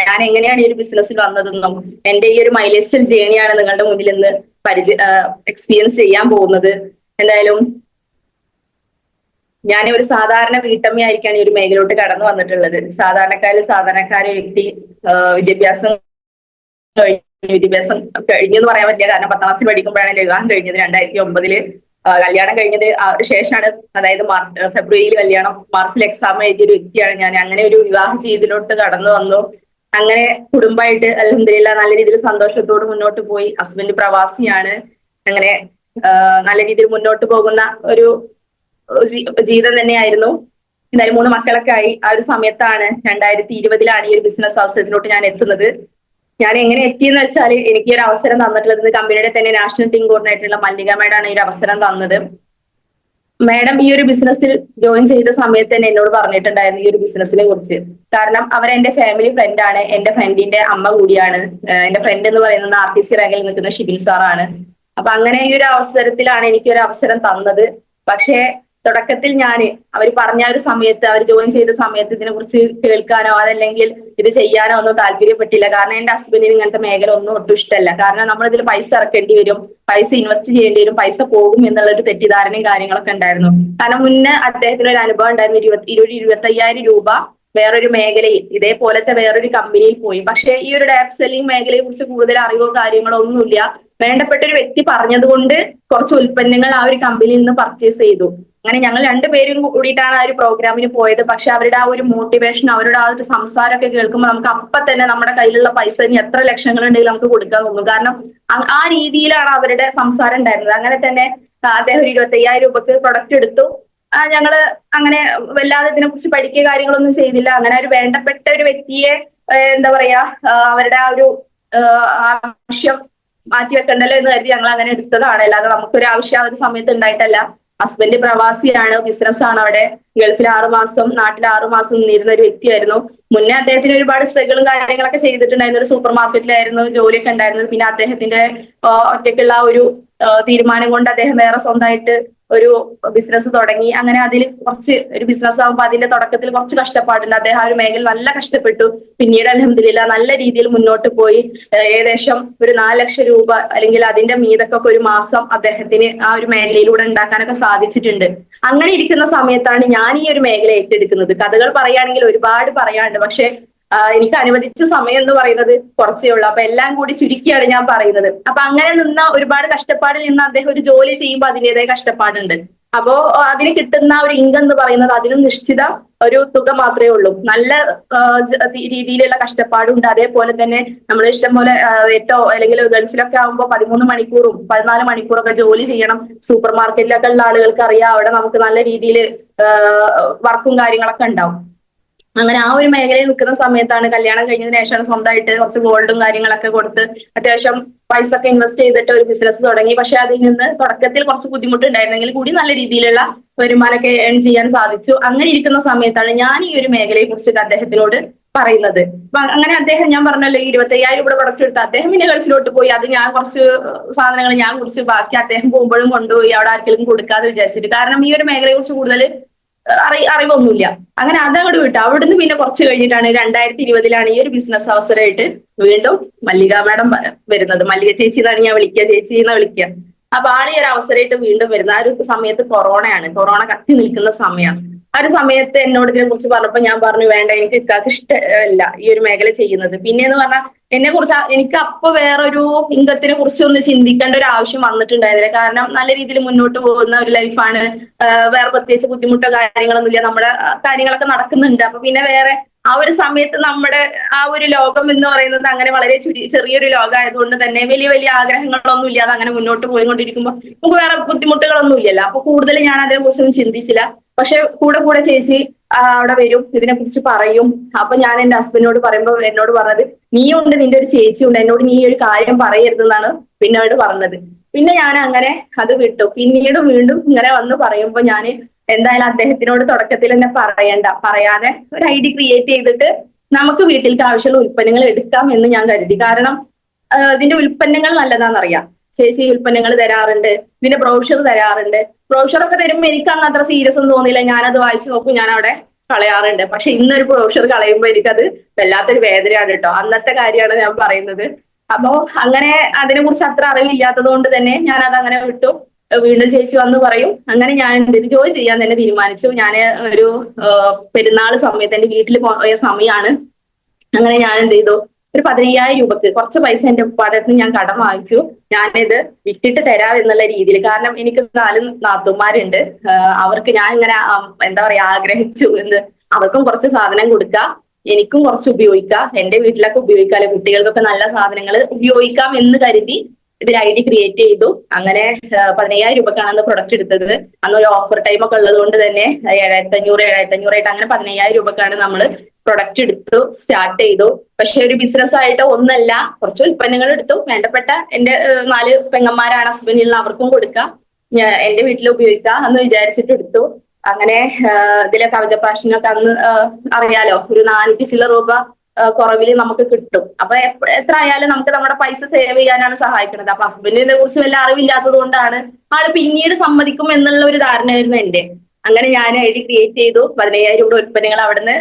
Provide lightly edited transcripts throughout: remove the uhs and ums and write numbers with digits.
ഞാൻ എങ്ങനെയാണ് ഈ ഒരു ബിസിനസ്സിൽ വന്നതെന്നും എന്റെ ഈ ഒരു മൈലേസ്റ്റൽ ജേണിയാണ് നിങ്ങളുടെ മുന്നിൽ ഇന്ന് എക്സ്പീരിയൻസ് ചെയ്യാൻ പോകുന്നത്. എന്തായാലും ഞാൻ ഒരു സാധാരണ വീട്ടമ്മയായിരിക്കാണ് ഈ ഒരു മേഖലയിലോട്ട് കടന്നു വന്നിട്ടുള്ളത്. സാധാരണക്കാരെ വ്യക്തി, വിദ്യാഭ്യാസം വിദ്യാഭ്യാസം കഴിഞ്ഞെന്ന് പറയാൻ പറ്റില്ല. കാരണം 10ാം ക്ലാസ്സിൽ പഠിക്കുമ്പോഴാണ് എന്റെ വിവാഹം കഴിഞ്ഞത്. 2009 കല്യാണം കഴിഞ്ഞത് ശേഷമാണ്. അതായത് ഫെബ്രുവരിയിൽ കല്യാണം, മാർച്ചിൽ എക്സാം എഴുതിയ ഒരു വ്യക്തിയാണ് ഞാൻ. അങ്ങനെ ഒരു വിവാഹ ജീവിതത്തിലോട്ട് കടന്നു വന്നു. അങ്ങനെ കുടുംബമായിട്ട് അൽഹംദുലില്ലാഹ് നല്ല രീതിയിൽ സന്തോഷത്തോട് മുന്നോട്ട് പോയി. ഹസ്ബൻഡ് പ്രവാസിയാണ്. അങ്ങനെ നല്ല രീതിയിൽ മുന്നോട്ട് പോകുന്ന ഒരു ജീവിതം തന്നെയായിരുന്നു. എന്തായാലും 3 മക്കളൊക്കെ ആയി. ആ ഒരു സമയത്താണ് 2020 ഈ ഒരു ബിസിനസ് അവസരത്തിലോട്ട് ഞാൻ എത്തുന്നത്. ഞാൻ എങ്ങനെ എത്തിയെന്ന് വെച്ചാൽ, എനിക്ക് ഒരു അവസരം തന്നിട്ടുള്ളത് കമ്പനിയുടെ തന്നെ നാഷണൽ ടീം കോർഡിനേറ്ററുള്ള മല്ലിക മേഡാണ് ഈ ഒരു അവസരം തന്നത്. മാഡം ഈ ഒരു ബിസിനസ്സിൽ ജോയിൻ ചെയ്ത സമയത്ത് തന്നെ എന്നോട് പറഞ്ഞിട്ടുണ്ടായിരുന്നു ഈ ഒരു ബിസിനസ്സിനെ കുറിച്ച്. കാരണം അവരെന്റെ ഫാമിലി ഫ്രണ്ട് ആണ്, എന്റെ ഫ്രണ്ടിന്റെ അമ്മ കൂടിയാണ്. എന്റെ ഫ്രണ്ട് എന്ന് പറയുന്നത് RTC റാങ്കിൽ നിൽക്കുന്ന ഷിബിൻ സാറാണ്. അപ്പൊ അങ്ങനെ ഈ ഒരു അവസരത്തിലാണ് എനിക്ക് ഒരു അവസരം തന്നത്. പക്ഷേ തുടക്കത്തിൽ അവർ പറഞ്ഞ ഒരു സമയത്ത്, അവർ ജോയിൻ ചെയ്ത സമയത്ത് ഇതിനെ കുറിച്ച് കേൾക്കാനോ അതല്ലെങ്കിൽ ഇത് ചെയ്യാനോ ഒന്നും താല്പര്യപ്പെട്ടില്ല. കാരണം എന്റെ ഹസ്ബൻഡിന് ഇങ്ങനത്തെ മേഖല ഒന്നും ഒട്ടും ഇഷ്ടമല്ല. കാരണം നമ്മൾ ഇതിൽ പൈസ ഇറക്കേണ്ടി വരും, പൈസ ഇൻവെസ്റ്റ് ചെയ്യേണ്ടി വരും, പൈസ പോകും എന്നുള്ള ഒരു തെറ്റിദ്ധാരണയും കാര്യങ്ങളൊക്കെ ഉണ്ടായിരുന്നു. കാരണം മുന്നേ അദ്ദേഹത്തിന് ഒരു അനുഭവം ഉണ്ടായിരുന്നു. 25,000 രൂപ വേറൊരു മേഖലയിൽ, ഇതേപോലത്തെ വേറൊരു കമ്പനിയിൽ പോയി. പക്ഷേ ഈ ഒരു ഡയറക്ട് സെല്ലിംഗ് മേഖലയെ കുറിച്ച് കൂടുതൽ അറിവോ കാര്യങ്ങളോ ഒന്നുമില്ല. വേണ്ടപ്പെട്ട ഒരു വ്യക്തി പറഞ്ഞതുകൊണ്ട് കുറച്ച് ഉൽപ്പന്നങ്ങൾ ആ ഒരു കമ്പനിയിൽ നിന്ന് പർച്ചേസ് ചെയ്തു. അങ്ങനെ ഞങ്ങൾ 2 പേരും കൂടിയിട്ടാണ് ആ ഒരു പ്രോഗ്രാമിന് പോയത്. പക്ഷെ അവരുടെ ആ ഒരു മോട്ടിവേഷൻ, അവരുടെ ആ ഒരു സംസാരമൊക്കെ കേൾക്കുമ്പോൾ നമുക്ക് അപ്പൊ തന്നെ നമ്മുടെ കയ്യിലുള്ള പൈസ ഇനി എത്ര ലക്ഷങ്ങൾ ഉണ്ടെങ്കിൽ നമുക്ക് കൊടുക്കാൻ തോന്നും. കാരണം ആ രീതിയിലാണ് അവരുടെ സംസാരം ഉണ്ടായിരുന്നത്. അങ്ങനെ തന്നെ അദ്ദേഹം 25,000 രൂപക്ക് പ്രൊഡക്റ്റ് എടുത്തു. ഞങ്ങള് അങ്ങനെ വല്ലാതെ ഇതിനെ കുറിച്ച് പഠിക്കുക കാര്യങ്ങളൊന്നും ചെയ്തില്ല. അങ്ങനെ ഒരു വേണ്ടപ്പെട്ട ഒരു വ്യക്തിയെ എന്താ പറയാ, അവരുടെ ആ ഒരു ആവശ്യം മാറ്റിവെക്കണ്ടല്ലോ എന്ന് കരുതി ഞങ്ങൾ അങ്ങനെ എടുത്തതാണ്. അല്ലാതെ നമുക്കൊരു ആവശ്യം ആ ഒരു സമയത്ത് ഉണ്ടായിട്ടല്ല. ഹസ്ബൻഡ് പ്രവാസിയാണ്, ബിസിനസ്സാണ്. അവിടെ ഗൾഫിൽ 6 മാസം, നാട്ടിൽ 6 മാസം നിന്നിരുന്ന ഒരു വ്യക്തിയായിരുന്നു. മുന്നേ അദ്ദേഹത്തിന് ഒരുപാട് സ്ട്രഗിളും കാര്യങ്ങളൊക്കെ ചെയ്തിട്ടുണ്ടായിരുന്നു. ഒരു സൂപ്പർ മാർക്കറ്റിലായിരുന്നു ജോലിയൊക്കെ ഉണ്ടായിരുന്നത്. പിന്നെ അദ്ദേഹത്തിന്റെ ഒറ്റയ്ക്കുള്ള ഒരു തീരുമാനം കൊണ്ട് അദ്ദേഹം വേറെ സ്വന്തമായിട്ട് ഒരു ബിസിനസ് തുടങ്ങി. അങ്ങനെ അതിൽ കുറച്ച് ഒരു ബിസിനസ് ആകുമ്പോൾ അതിന്റെ തുടക്കത്തിൽ കുറച്ച് കഷ്ടപ്പാടുണ്ട്. അദ്ദേഹം ആ ഒരു മേഖല നല്ല കഷ്ടപ്പെട്ടു. പിന്നീട് അൽഹംദുലില്ലാഹ് നല്ല രീതിയിൽ മുന്നോട്ട് പോയി. ഏകദേശം ഒരു 4 ലക്ഷം രൂപ അല്ലെങ്കിൽ അതിന്റെ മീതൊക്കെ ഒരു മാസം അദ്ദേഹത്തിന് ആ ഒരു മേഖലയിലൂടെ ഉണ്ടാക്കാനൊക്കെ സാധിച്ചിട്ടുണ്ട്. അങ്ങനെ ഇരിക്കുന്ന സമയത്താണ് ഞാൻ ഈ ഒരു മേഖല ഏറ്റെടുക്കുന്നത്. കഥകൾ പറയുകയാണെങ്കിൽ ഒരുപാട് പറയാനുണ്ട്. പക്ഷെ എനിക്ക് അനുവദിച്ച സമയം എന്ന് പറയുന്നത് കുറച്ചേ ഉള്ളൂ. അപ്പൊ എല്ലാം കൂടി ചുരുക്കിയാണ് ഞാൻ പറയുന്നത്. അപ്പൊ അങ്ങനെ നിന്ന ഒരുപാട് കഷ്ടപ്പാടിൽ നിന്ന് അദ്ദേഹം ഒരു ജോലി ചെയ്യുമ്പോൾ അതിൻ്റെതായ കഷ്ടപ്പാടുണ്ട്. അപ്പോ അതിന് കിട്ടുന്ന ഒരു ഇൻകം എന്ന് പറയുന്നത് അതിനും നിശ്ചിത ഒരു തുക മാത്രമേ ഉള്ളൂ. നല്ല രീതിയിലുള്ള കഷ്ടപ്പാടുണ്ട്. അതേപോലെ തന്നെ നമ്മൾ ഇഷ്ടം പോലെ 8 അല്ലെങ്കിൽ ഗൾഫിലൊക്കെ ആകുമ്പോൾ 13 മണിക്കൂറും 14 മണിക്കൂറൊക്കെ ജോലി ചെയ്യണം. സൂപ്പർ മാർക്കറ്റിലൊക്കെ ഉള്ള ആളുകൾക്ക് അറിയാം, അവിടെ നമുക്ക് നല്ല രീതിയിൽ വർക്കും കാര്യങ്ങളൊക്കെ ഉണ്ടാവും. അങ്ങനെ ആ ഒരു മേഖലയിൽ നിൽക്കുന്ന സമയത്താണ് കല്യാണം കഴിഞ്ഞതിന് ശേഷം സ്വന്തമായിട്ട് കുറച്ച് ഗോൾഡും കാര്യങ്ങളൊക്കെ കൊടുത്ത് അത്യാവശ്യം പൈസ ഒക്കെ ഇൻവെസ്റ്റ് ചെയ്തിട്ട് ഒരു ബിസിനസ് തുടങ്ങി. പക്ഷെ അതിൽ നിന്ന് തുടക്കത്തിൽ കുറച്ച് ബുദ്ധിമുട്ടുണ്ടായിരുന്നെങ്കിൽ കൂടി നല്ല രീതിയിലുള്ള വരുമാനമൊക്കെ ഏൺ ചെയ്യാൻ സാധിച്ചു. അങ്ങനെ ഇരിക്കുന്ന സമയത്താണ് ഞാൻ ഈ ഒരു മേഖലയെ കുറിച്ചിട്ട് അദ്ദേഹത്തിനോട് പറയുന്നത്. അപ്പൊ അങ്ങനെ അദ്ദേഹം, ഞാൻ പറഞ്ഞല്ലോ 25,000 രൂപ പ്രൊഡക്റ്റ് എടുത്ത് അദ്ദേഹം പിന്നെ ഗൾഫിലോട്ട് പോയി. അത് ഞാൻ കുറച്ച് സാധനങ്ങൾ ഞാൻ കുറിച്ച് ബാക്കി അദ്ദേഹം പോകുമ്പോഴും കൊണ്ടുപോയി അവിടെ ആർക്കെങ്കിലും കൊടുക്കാതെ വിചാരിച്ചിട്ട്. കാരണം ഈ ഒരു മേഖലയെ കുറിച്ച് കൂടുതൽ അറിവൊന്നുമില്ല. അങ്ങനെ അതങ്ങോട്ട് വിട്ടു. അവിടുന്ന് പിന്നെ കുറച്ച് കഴിഞ്ഞിട്ടാണ് 2020 ഈ ഒരു ബിസിനസ് അവസരമായിട്ട് വീണ്ടും മല്ലിക മാഡം വരുന്നത്. മല്ലിക ചേച്ചി എന്നാണ് ഞാൻ വിളിക്കുക, ചേച്ചി എന്നാ വിളിക്കുക. അപ്പൊ ഈ ഒരു അവസരമായിട്ട് വീണ്ടും വരുന്നത്. ആ ഒരു സമയത്ത് കൊറോണയാണ്, കൊറോണ കത്തി നിൽക്കുന്ന സമയമാണ്. ആ ഒരു സമയത്ത് എന്നോട് ഇതിനെ കുറിച്ച് പറഞ്ഞപ്പോൾ ഞാൻ പറഞ്ഞു, വേണ്ട, എനിക്ക് ഇക്കാക്ക് ഇഷ്ടമല്ല ഈ ഒരു മേഖല ചെയ്യുന്നത്. പിന്നെന്ന് പറഞ്ഞാൽ എന്നെ കുറിച്ച് എനിക്ക് അപ്പൊ വേറൊരു ഇൻകത്തിനെ കുറിച്ച് ഒന്ന് ചിന്തിക്കേണ്ട ഒരു ആവശ്യം വന്നിട്ടുണ്ടായിരുന്നില്ല. കാരണം നല്ല രീതിയിൽ മുന്നോട്ട് പോകുന്ന ഒരു ലൈഫാണ്. വേറെ പ്രത്യേകിച്ച് ബുദ്ധിമുട്ടോ കാര്യങ്ങളൊന്നുമില്ല, നമ്മുടെ കാര്യങ്ങളൊക്കെ നടക്കുന്നുണ്ട്. അപ്പൊ പിന്നെ വേറെ ആ ഒരു സമയത്ത് നമ്മുടെ ആ ഒരു ലോകം എന്ന് പറയുന്നത് അങ്ങനെ വളരെ ചെറിയൊരു ലോകമായതുകൊണ്ട് തന്നെ വലിയ വലിയ ആഗ്രഹങ്ങളൊന്നും ഇല്ലാതെ അങ്ങനെ മുന്നോട്ട് പോയിക്കൊണ്ടിരിക്കുമ്പോൾ നമുക്ക് വേറെ ബുദ്ധിമുട്ടുകളൊന്നും ഇല്ലല്ലോ. അപ്പൊ കൂടുതൽ ഞാൻ അതിനെ കുറിച്ചൊന്നും ചിന്തിച്ചില്ല. പക്ഷെ കൂടെ ചേച്ചി അവിടെ വരും, ഇതിനെ കുറിച്ച് പറയും. അപ്പൊ ഞാൻ എന്റെ ഹസ്ബൻഡിനോട് പറയുമ്പോൾ എന്നോട് പറഞ്ഞത്, നീയുണ്ട്, നിന്റെ ഒരു ചേച്ചി ഉണ്ട്, എന്നോട് നീ ഒരു കാര്യം പറയരുതെന്നാണ് പിന്നീട് പറഞ്ഞത്. പിന്നെ ഞാൻ അങ്ങനെ അത് വിട്ടു. പിന്നീട് വീണ്ടും ഇങ്ങനെ വന്ന് പറയുമ്പോൾ ഞാൻ എന്തായാലും അദ്ദേഹത്തിനോട് തുടക്കത്തിൽ തന്നെ പറയാതെ ഒരു ID ക്രിയേറ്റ് ചെയ്തിട്ട് നമുക്ക് വീട്ടിലേക്ക് ആവശ്യമുള്ള ഉൽപ്പന്നങ്ങൾ എടുക്കാം എന്ന് ഞാൻ കരുതി. കാരണം ഇതിന്റെ ഉൽപ്പന്നങ്ങൾ നല്ലതാണെന്നറിയാം. ചേച്ചി ഉൽപ്പന്നങ്ങൾ തരാറുണ്ട്, ഇതിന്റെ ബ്രോഷർ തരാറുണ്ട്. ബ്രോഷറൊക്കെ തരുമ്പോൾ എനിക്ക് അന്ന് അത്ര സീരിയസ് ഒന്നും തോന്നിയില്ല. ഞാനത് വായിച്ചു നോക്കും, ഞാൻ അവിടെ കളയാറുണ്ട്. പക്ഷെ ഇന്നൊരു ബ്രോഷർ കളയുമ്പോൾ എനിക്കത് വല്ലാത്തൊരു വേദനയാണ് കേട്ടോ. അന്നത്തെ കാര്യമാണ് ഞാൻ പറയുന്നത്. അപ്പോ അങ്ങനെ അതിനെ കുറിച്ച് അത്ര അറിവില്ലാത്തത് കൊണ്ട് തന്നെ ഞാൻ അത് അങ്ങനെ വിട്ടു. വീണ്ടും ചേച്ചി വന്ന് പറയും. അങ്ങനെ ഞാൻ എന്തെങ്കിലും ജോലി ചെയ്യാൻ തന്നെ തീരുമാനിച്ചു. ഞാൻ ഒരു പെരുന്നാൾ സമയത്ത് എന്റെ വീട്ടിൽ പോയ സമയമാണ്. അങ്ങനെ ഞാൻ എന്ത് ചെയ്തു, ഒരു 15,000 രൂപക്ക് കുറച്ച് പൈസ എന്റെ ഉപ്പാടെ അടുത്ത് ഞാൻ കടം വാങ്ങിച്ചു. ഞാനിത് വിറ്റിട്ട് തരാം എന്നുള്ള രീതിയിൽ. കാരണം എനിക്ക് 4 നാത്തൂന്മാരുണ്ട്. അവർക്ക് ഞാൻ ഇങ്ങനെ എന്താ പറയാ ആഗ്രഹിച്ചു എന്ത്, അവർക്കും കുറച്ച് സാധനം കൊടുക്കാം, എനിക്കും കുറച്ച് ഉപയോഗിക്കാം, എന്റെ വീട്ടിലൊക്കെ ഉപയോഗിക്കാമല്ലോ, കുട്ടികൾക്കൊക്കെ നല്ല സാധനങ്ങൾ ഉപയോഗിക്കാം എന്ന് കരുതി ഇതിൽ ഐഡി ക്രിയേറ്റ് ചെയ്തു. അങ്ങനെ 15,000 രൂപക്കാണ് അന്ന് പ്രൊഡക്റ്റ് എടുത്തത്. അന്ന് ഒരു ഓഫർ ടൈം ഒക്കെ ഉള്ളത് കൊണ്ട് തന്നെ 7,500 7,500 അങ്ങനെ 15,000 രൂപക്കാണ് നമ്മൾ പ്രൊഡക്റ്റ് എടുത്തു സ്റ്റാർട്ട് ചെയ്തു. പക്ഷെ ഒരു ബിസിനസ് ആയിട്ട് ഒന്നല്ല, കുറച്ച് ഉൽപ്പന്നങ്ങൾ എടുത്തു. വേണ്ടപ്പെട്ട എന്റെ 4 പെങ്ങന്മാരാണ് ഹസ്ബൻഡിനുള്ള, അവർക്കും കൊടുക്കാം, എന്റെ വീട്ടിൽ ഉപയോഗിക്കാം എന്ന് വിചാരിച്ചിട്ട് എടുത്തു. അങ്ങനെ ഇതിലെ കവച ഫാഷനൊക്കെ അന്ന് അറിയാലോ, ഒരു 4 ചില്ലറ രൂപ കുറവില് നമുക്ക് കിട്ടും. അപ്പൊ എത്ര ആയാലും നമുക്ക് നമ്മുടെ പൈസ സേവ് ചെയ്യാനാണ് സഹായിക്കുന്നത്. അപ്പൊ ഹസ്ബൻഡിനെ കുറിച്ച് വല്ല അറിവില്ലാത്തത് കൊണ്ടാണ് ആള് പിന്നീട് സമ്മതിക്കും എന്നുള്ള ഒരു ധാരണയായിരുന്നു എന്റെ. അങ്ങനെ ഞാൻ ഐഡി ക്രിയേറ്റ് ചെയ്തു. 15,000 രൂപ ഉൽപ്പന്നങ്ങൾ അവിടുന്ന്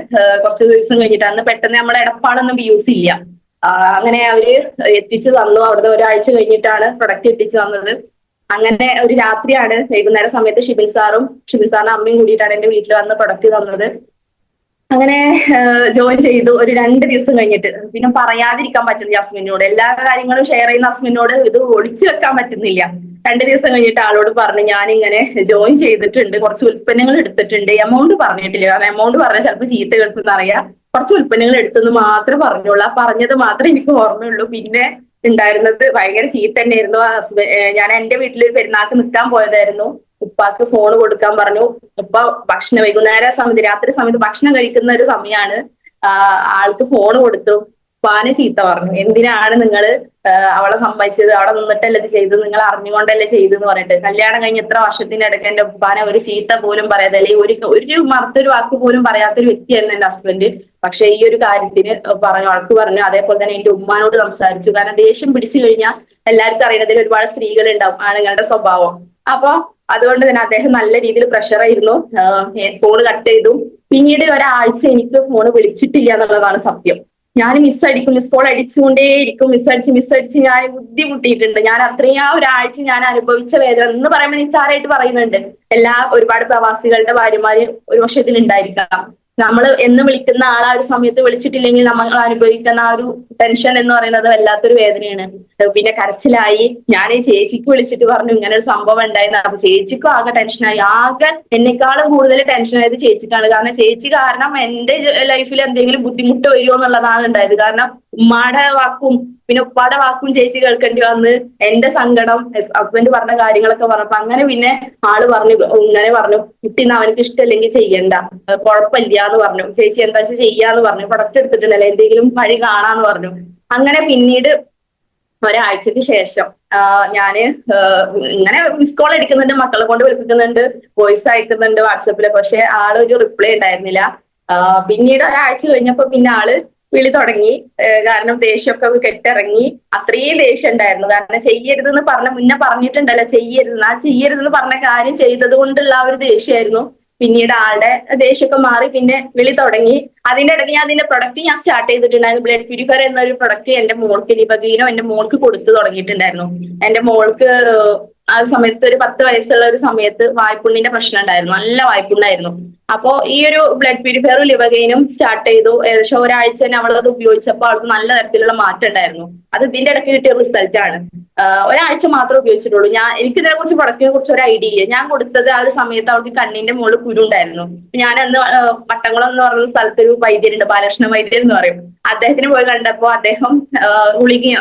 കുറച്ച് ദിവസം കഴിഞ്ഞിട്ട്, അന്ന് പെട്ടെന്ന് നമ്മുടെ എടപ്പാടൊന്നും യൂസ് ഇല്ല, അങ്ങനെ അവര് എത്തിച്ചു തന്നു. അവിടുന്ന് ഒരാഴ്ച കഴിഞ്ഞിട്ടാണ് പ്രൊഡക്റ്റ് എത്തിച്ചു തന്നത്. അങ്ങനെ ഒരു രാത്രിയാണ്, വൈകുന്നേര സമയത്ത് ഷിബിൻ സാറിന്റെ അമ്മയും കൂടിയിട്ടാണ് എന്റെ വീട്ടിൽ വന്ന് പ്രൊഡക്റ്റ് തന്നത്. അങ്ങനെ ജോയിൻ ചെയ്തു. ഒരു 2 ദിവസം കഴിഞ്ഞിട്ട്, പിന്നെ പറയാതിരിക്കാൻ പറ്റുന്നില്ല ഹസ്ബൻഡിനോട്, എല്ലാ കാര്യങ്ങളും ഷെയർ ചെയ്യുന്ന ഹസ്ബൻഡിനോട് ഇത് ഒളിച്ചു വെക്കാൻ പറ്റുന്നില്ല. 2 ദിവസം കഴിഞ്ഞിട്ട് ആളോട് പറഞ്ഞു, ഞാനിങ്ങനെ ജോയിൻ ചെയ്തിട്ടുണ്ട്, കുറച്ച് ഉൽപ്പന്നങ്ങൾ എടുത്തിട്ടുണ്ട്, എമൗണ്ട് പറഞ്ഞിട്ടില്ല, കാരണം എമൗണ്ട് പറഞ്ഞാൽ ചിലപ്പോൾ ചീത്ത കേൾക്കുന്ന അറിയാം. കുറച്ച് ഉൽപ്പന്നങ്ങൾ എടുത്തെന്ന് മാത്രമേ പറഞ്ഞുള്ളൂ. പറഞ്ഞത് മാത്രമേ എനിക്ക് ഓർമ്മയുള്ളൂ. പിന്നെ ഉണ്ടായിരുന്നത് ഭയങ്കര ചീത്ത തന്നെയായിരുന്നു. ഞാൻ എന്റെ വീട്ടിൽ പെരുന്നാൾക്ക് നിൽക്കാൻ പോയതായിരുന്നു. ഉപ്പാക്ക് ഫോൺ കൊടുക്കാൻ പറഞ്ഞു. ഉപ്പ വൈകുന്നേര സമയത്ത്, രാത്രി സമയത്ത് ഭക്ഷണം കഴിക്കുന്ന ഒരു സമയമാണ്. ആൾക്ക് ഫോൺ കൊടുത്തു. ഉപ്പാനെ ചീത്ത പറഞ്ഞു, എന്തിനാണ് നിങ്ങൾ അവളെ സമ്മതിച്ചത്, അവിടെ നിന്നിട്ടല്ലേ ഇത് ചെയ്തത്, നിങ്ങൾ അറിഞ്ഞുകൊണ്ടല്ലേ ചെയ്തെന്ന് പറഞ്ഞിട്ട്. കല്യാണം കഴിഞ്ഞ് ഇത്ര വർഷത്തിന്റെ ഇടയ്ക്ക് എന്റെ ഉപ്പാനെ ഒരു ചീത്ത പോലും പറയാതെ, അല്ലെങ്കിൽ ഒരു മറുത്തൊരു വാക്ക് പോലും പറയാത്തൊരു വ്യക്തിയായിരുന്നു എന്റെ ഹസ്ബൻഡ്. പക്ഷെ ഈ ഒരു കാര്യത്തിന് വഴക്ക് പറഞ്ഞു. അതേപോലെ തന്നെ എന്റെ ഉമ്മാനോട് സംസാരിച്ചു. കാരണം ദേഷ്യം പിടിച്ചു കഴിഞ്ഞാൽ എല്ലാവർക്കും അറിയുന്നതിൽ ഒരുപാട് സ്ത്രീകൾ ഉണ്ടാവും, ആണുങ്ങളുടെ സ്വഭാവം. അപ്പൊ അതുകൊണ്ട് തന്നെ അദ്ദേഹം നല്ല രീതിയിൽ പ്രഷറായിരുന്നു. ഫോൺ കട്ട് ചെയ്തു. പിന്നീട് ഒരാഴ്ച എനിക്ക് ഫോൺ വിളിച്ചിട്ടില്ല എന്നുള്ളതാണ് സത്യം. ഞാൻ മിസ് കോൾ അടിച്ചുകൊണ്ടേയിരിക്കും. മിസ്സടിച്ച് ഞാൻ ബുദ്ധിമുട്ടിയിട്ടുണ്ട്. ഞാൻ അത്രയും ആ ഒരാഴ്ച ഞാൻ അനുഭവിച്ച വേദന എന്ന് പറയുമ്പോൾ നിസ്സാരമായിട്ട് പറയുന്നുണ്ട്. ഒരുപാട് പ്രവാസികളുടെ ഭാര്യമാര് ഒരു പക്ഷെ ഇതിലുണ്ടായിരിക്കാം. നമ്മൾ എന്ന് വിളിക്കുന്ന ആൾ ആ ഒരു സമയത്ത് വിളിച്ചിട്ടില്ലെങ്കിൽ നമ്മൾ അനുഭവിക്കുന്ന ആ ഒരു ടെൻഷൻ എന്ന് പറയുന്നത് വല്ലാത്തൊരു വേദനയാണ്. പിന്നെ കരച്ചിലായി. ഞാൻ ചേച്ചിക്ക് വിളിച്ചിട്ട് പറഞ്ഞു ഇങ്ങനെ ഒരു സംഭവം ഉണ്ടായിരുന്നു. അപ്പൊ ചേച്ചിക്കും ആകെ ടെൻഷനായി. ആകെ എന്നെക്കാളും കൂടുതൽ ടെൻഷനായത് ചേച്ചിക്കാണ്. കാരണം ചേച്ചി കാരണം എന്റെ ലൈഫിൽ എന്തെങ്കിലും ബുദ്ധിമുട്ട് വരുമോ എന്നുള്ളതാണ് ഉണ്ടായത്. കാരണം ഉമ്മാടെ വാക്കും പിന്നെ ഉപ്പാടെ വാക്കും ചേച്ചി കേൾക്കേണ്ടി വന്ന് എന്റെ സങ്കടം ഹസ്ബൻഡ് പറഞ്ഞ കാര്യങ്ങളൊക്കെ പറഞ്ഞപ്പോ അങ്ങനെ പിന്നെ ആള് പറഞ്ഞു, ഇങ്ങനെ പറഞ്ഞു, കുട്ടീന്ന് അവനക്ക് ഇഷ്ടമല്ലെങ്കിൽ ചെയ്യണ്ട, കുഴപ്പമില്ല എന്ന് പറഞ്ഞു. ചേച്ചി എന്താ വെച്ചാൽ ചെയ്യാന്ന് പറഞ്ഞു. പ്രൊഡക്റ്റ് എടുത്തിട്ടുണ്ടല്ലോ, എന്തെങ്കിലും വഴി കാണാന്ന് പറഞ്ഞു. അങ്ങനെ പിന്നീട് ഒരാഴ്ചക്ക് ശേഷം ഞാന് ഇങ്ങനെ മിസ് കോൾ അടിക്കുന്നുണ്ട്, മക്കളെ കൊണ്ട് വിളിപ്പിക്കുന്നുണ്ട്, വോയിസ് അയക്കുന്നുണ്ട് വാട്സപ്പിലൊക്കെ. പക്ഷെ ആളൊരു റിപ്ലൈ ഉണ്ടായിരുന്നില്ല. പിന്നീട് ഒരാഴ്ച കഴിഞ്ഞപ്പോ പിന്നെ ആള് വിളി തുടങ്ങി. കാരണം ദേഷ്യമൊക്കെ കെട്ടിറങ്ങി. അത്രയും ദേഷ്യം ഉണ്ടായിരുന്നു. കാരണം ചെയ്യരുതെന്ന് മുന്നേ പറഞ്ഞിട്ടുണ്ടല്ലോ ചെയ്യരുതെന്ന്. ആ ചെയ്യരുതെന്ന് പറഞ്ഞ കാര്യം ചെയ്തത് കൊണ്ടുള്ള ആ ഒരു ദേഷ്യമായിരുന്നു. പിന്നീട് ആളുടെ ദേഷ്യമൊക്കെ മാറി പിന്നെ വിളി തുടങ്ങി. അതിന്റെ ഇടയ്ക്ക് ഞാൻ അതിന്റെ പ്രൊഡക്റ്റ് ഞാൻ സ്റ്റാർട്ട് ചെയ്തിട്ടുണ്ടായിരുന്നു. ബ്ലഡ് പ്യൂരിഫയർ എന്നൊരു പ്രൊഡക്റ്റ് എന്റെ മോൾക്ക് ലിബഗീനോ എന്റെ മോൾക്ക് കൊടുത്തു തുടങ്ങിയിട്ടുണ്ടായിരുന്നു. എന്റെ മോൾക്ക് ആ ഒരു സമയത്ത് ഒരു 10 വയസ്സുള്ള ഒരു സമയത്ത് വായ്പുണ്ണിന്റെ പ്രശ്നം ഉണ്ടായിരുന്നു. നല്ല വായ്പുണ്ണായിരുന്നു. അപ്പോ ഈ ഒരു ബ്ലഡ് പ്യൂരിഫയറും ലിബഗൈനും സ്റ്റാർട്ട് ചെയ്തു. ഏകദേശം ഒരാഴ്ച തന്നെ അവളത് ഉപയോഗിച്ചപ്പോൾ അവൾക്ക് നല്ല തരത്തിലുള്ള മാറ്റം ഉണ്ടായിരുന്നു. അത് ഇതിന്റെ ഇടയ്ക്ക് കിട്ടിയ റിസൾട്ട് ആണ്. ഒരാഴ്ച മാത്രമേ ഉപയോഗിച്ചിട്ടുള്ളൂ. എനിക്ക് ഇതിനെ കുറിച്ച് പ്രൊഡക്റ്റിനെ കുറിച്ച് ഒരു ഐഡിയ ഇല്ല. ഞാൻ കൊടുത്തത് ആ ഒരു സമയത്ത് അവൾക്ക് കണ്ണിന്റെ മുകളിൽ കുരു ഉണ്ടായിരുന്നു. ഞാൻ അന്ന് പട്ടംകുളം എന്ന് പറയുന്ന സ്ഥലത്ത് ഒരു വൈദ്യരുണ്ട്, ബാലകൃഷ്ണ വൈദ്യർ എന്ന് പറയും. അദ്ദേഹത്തിന് പോയി കണ്ടപ്പോ അദ്ദേഹം ഗുളിക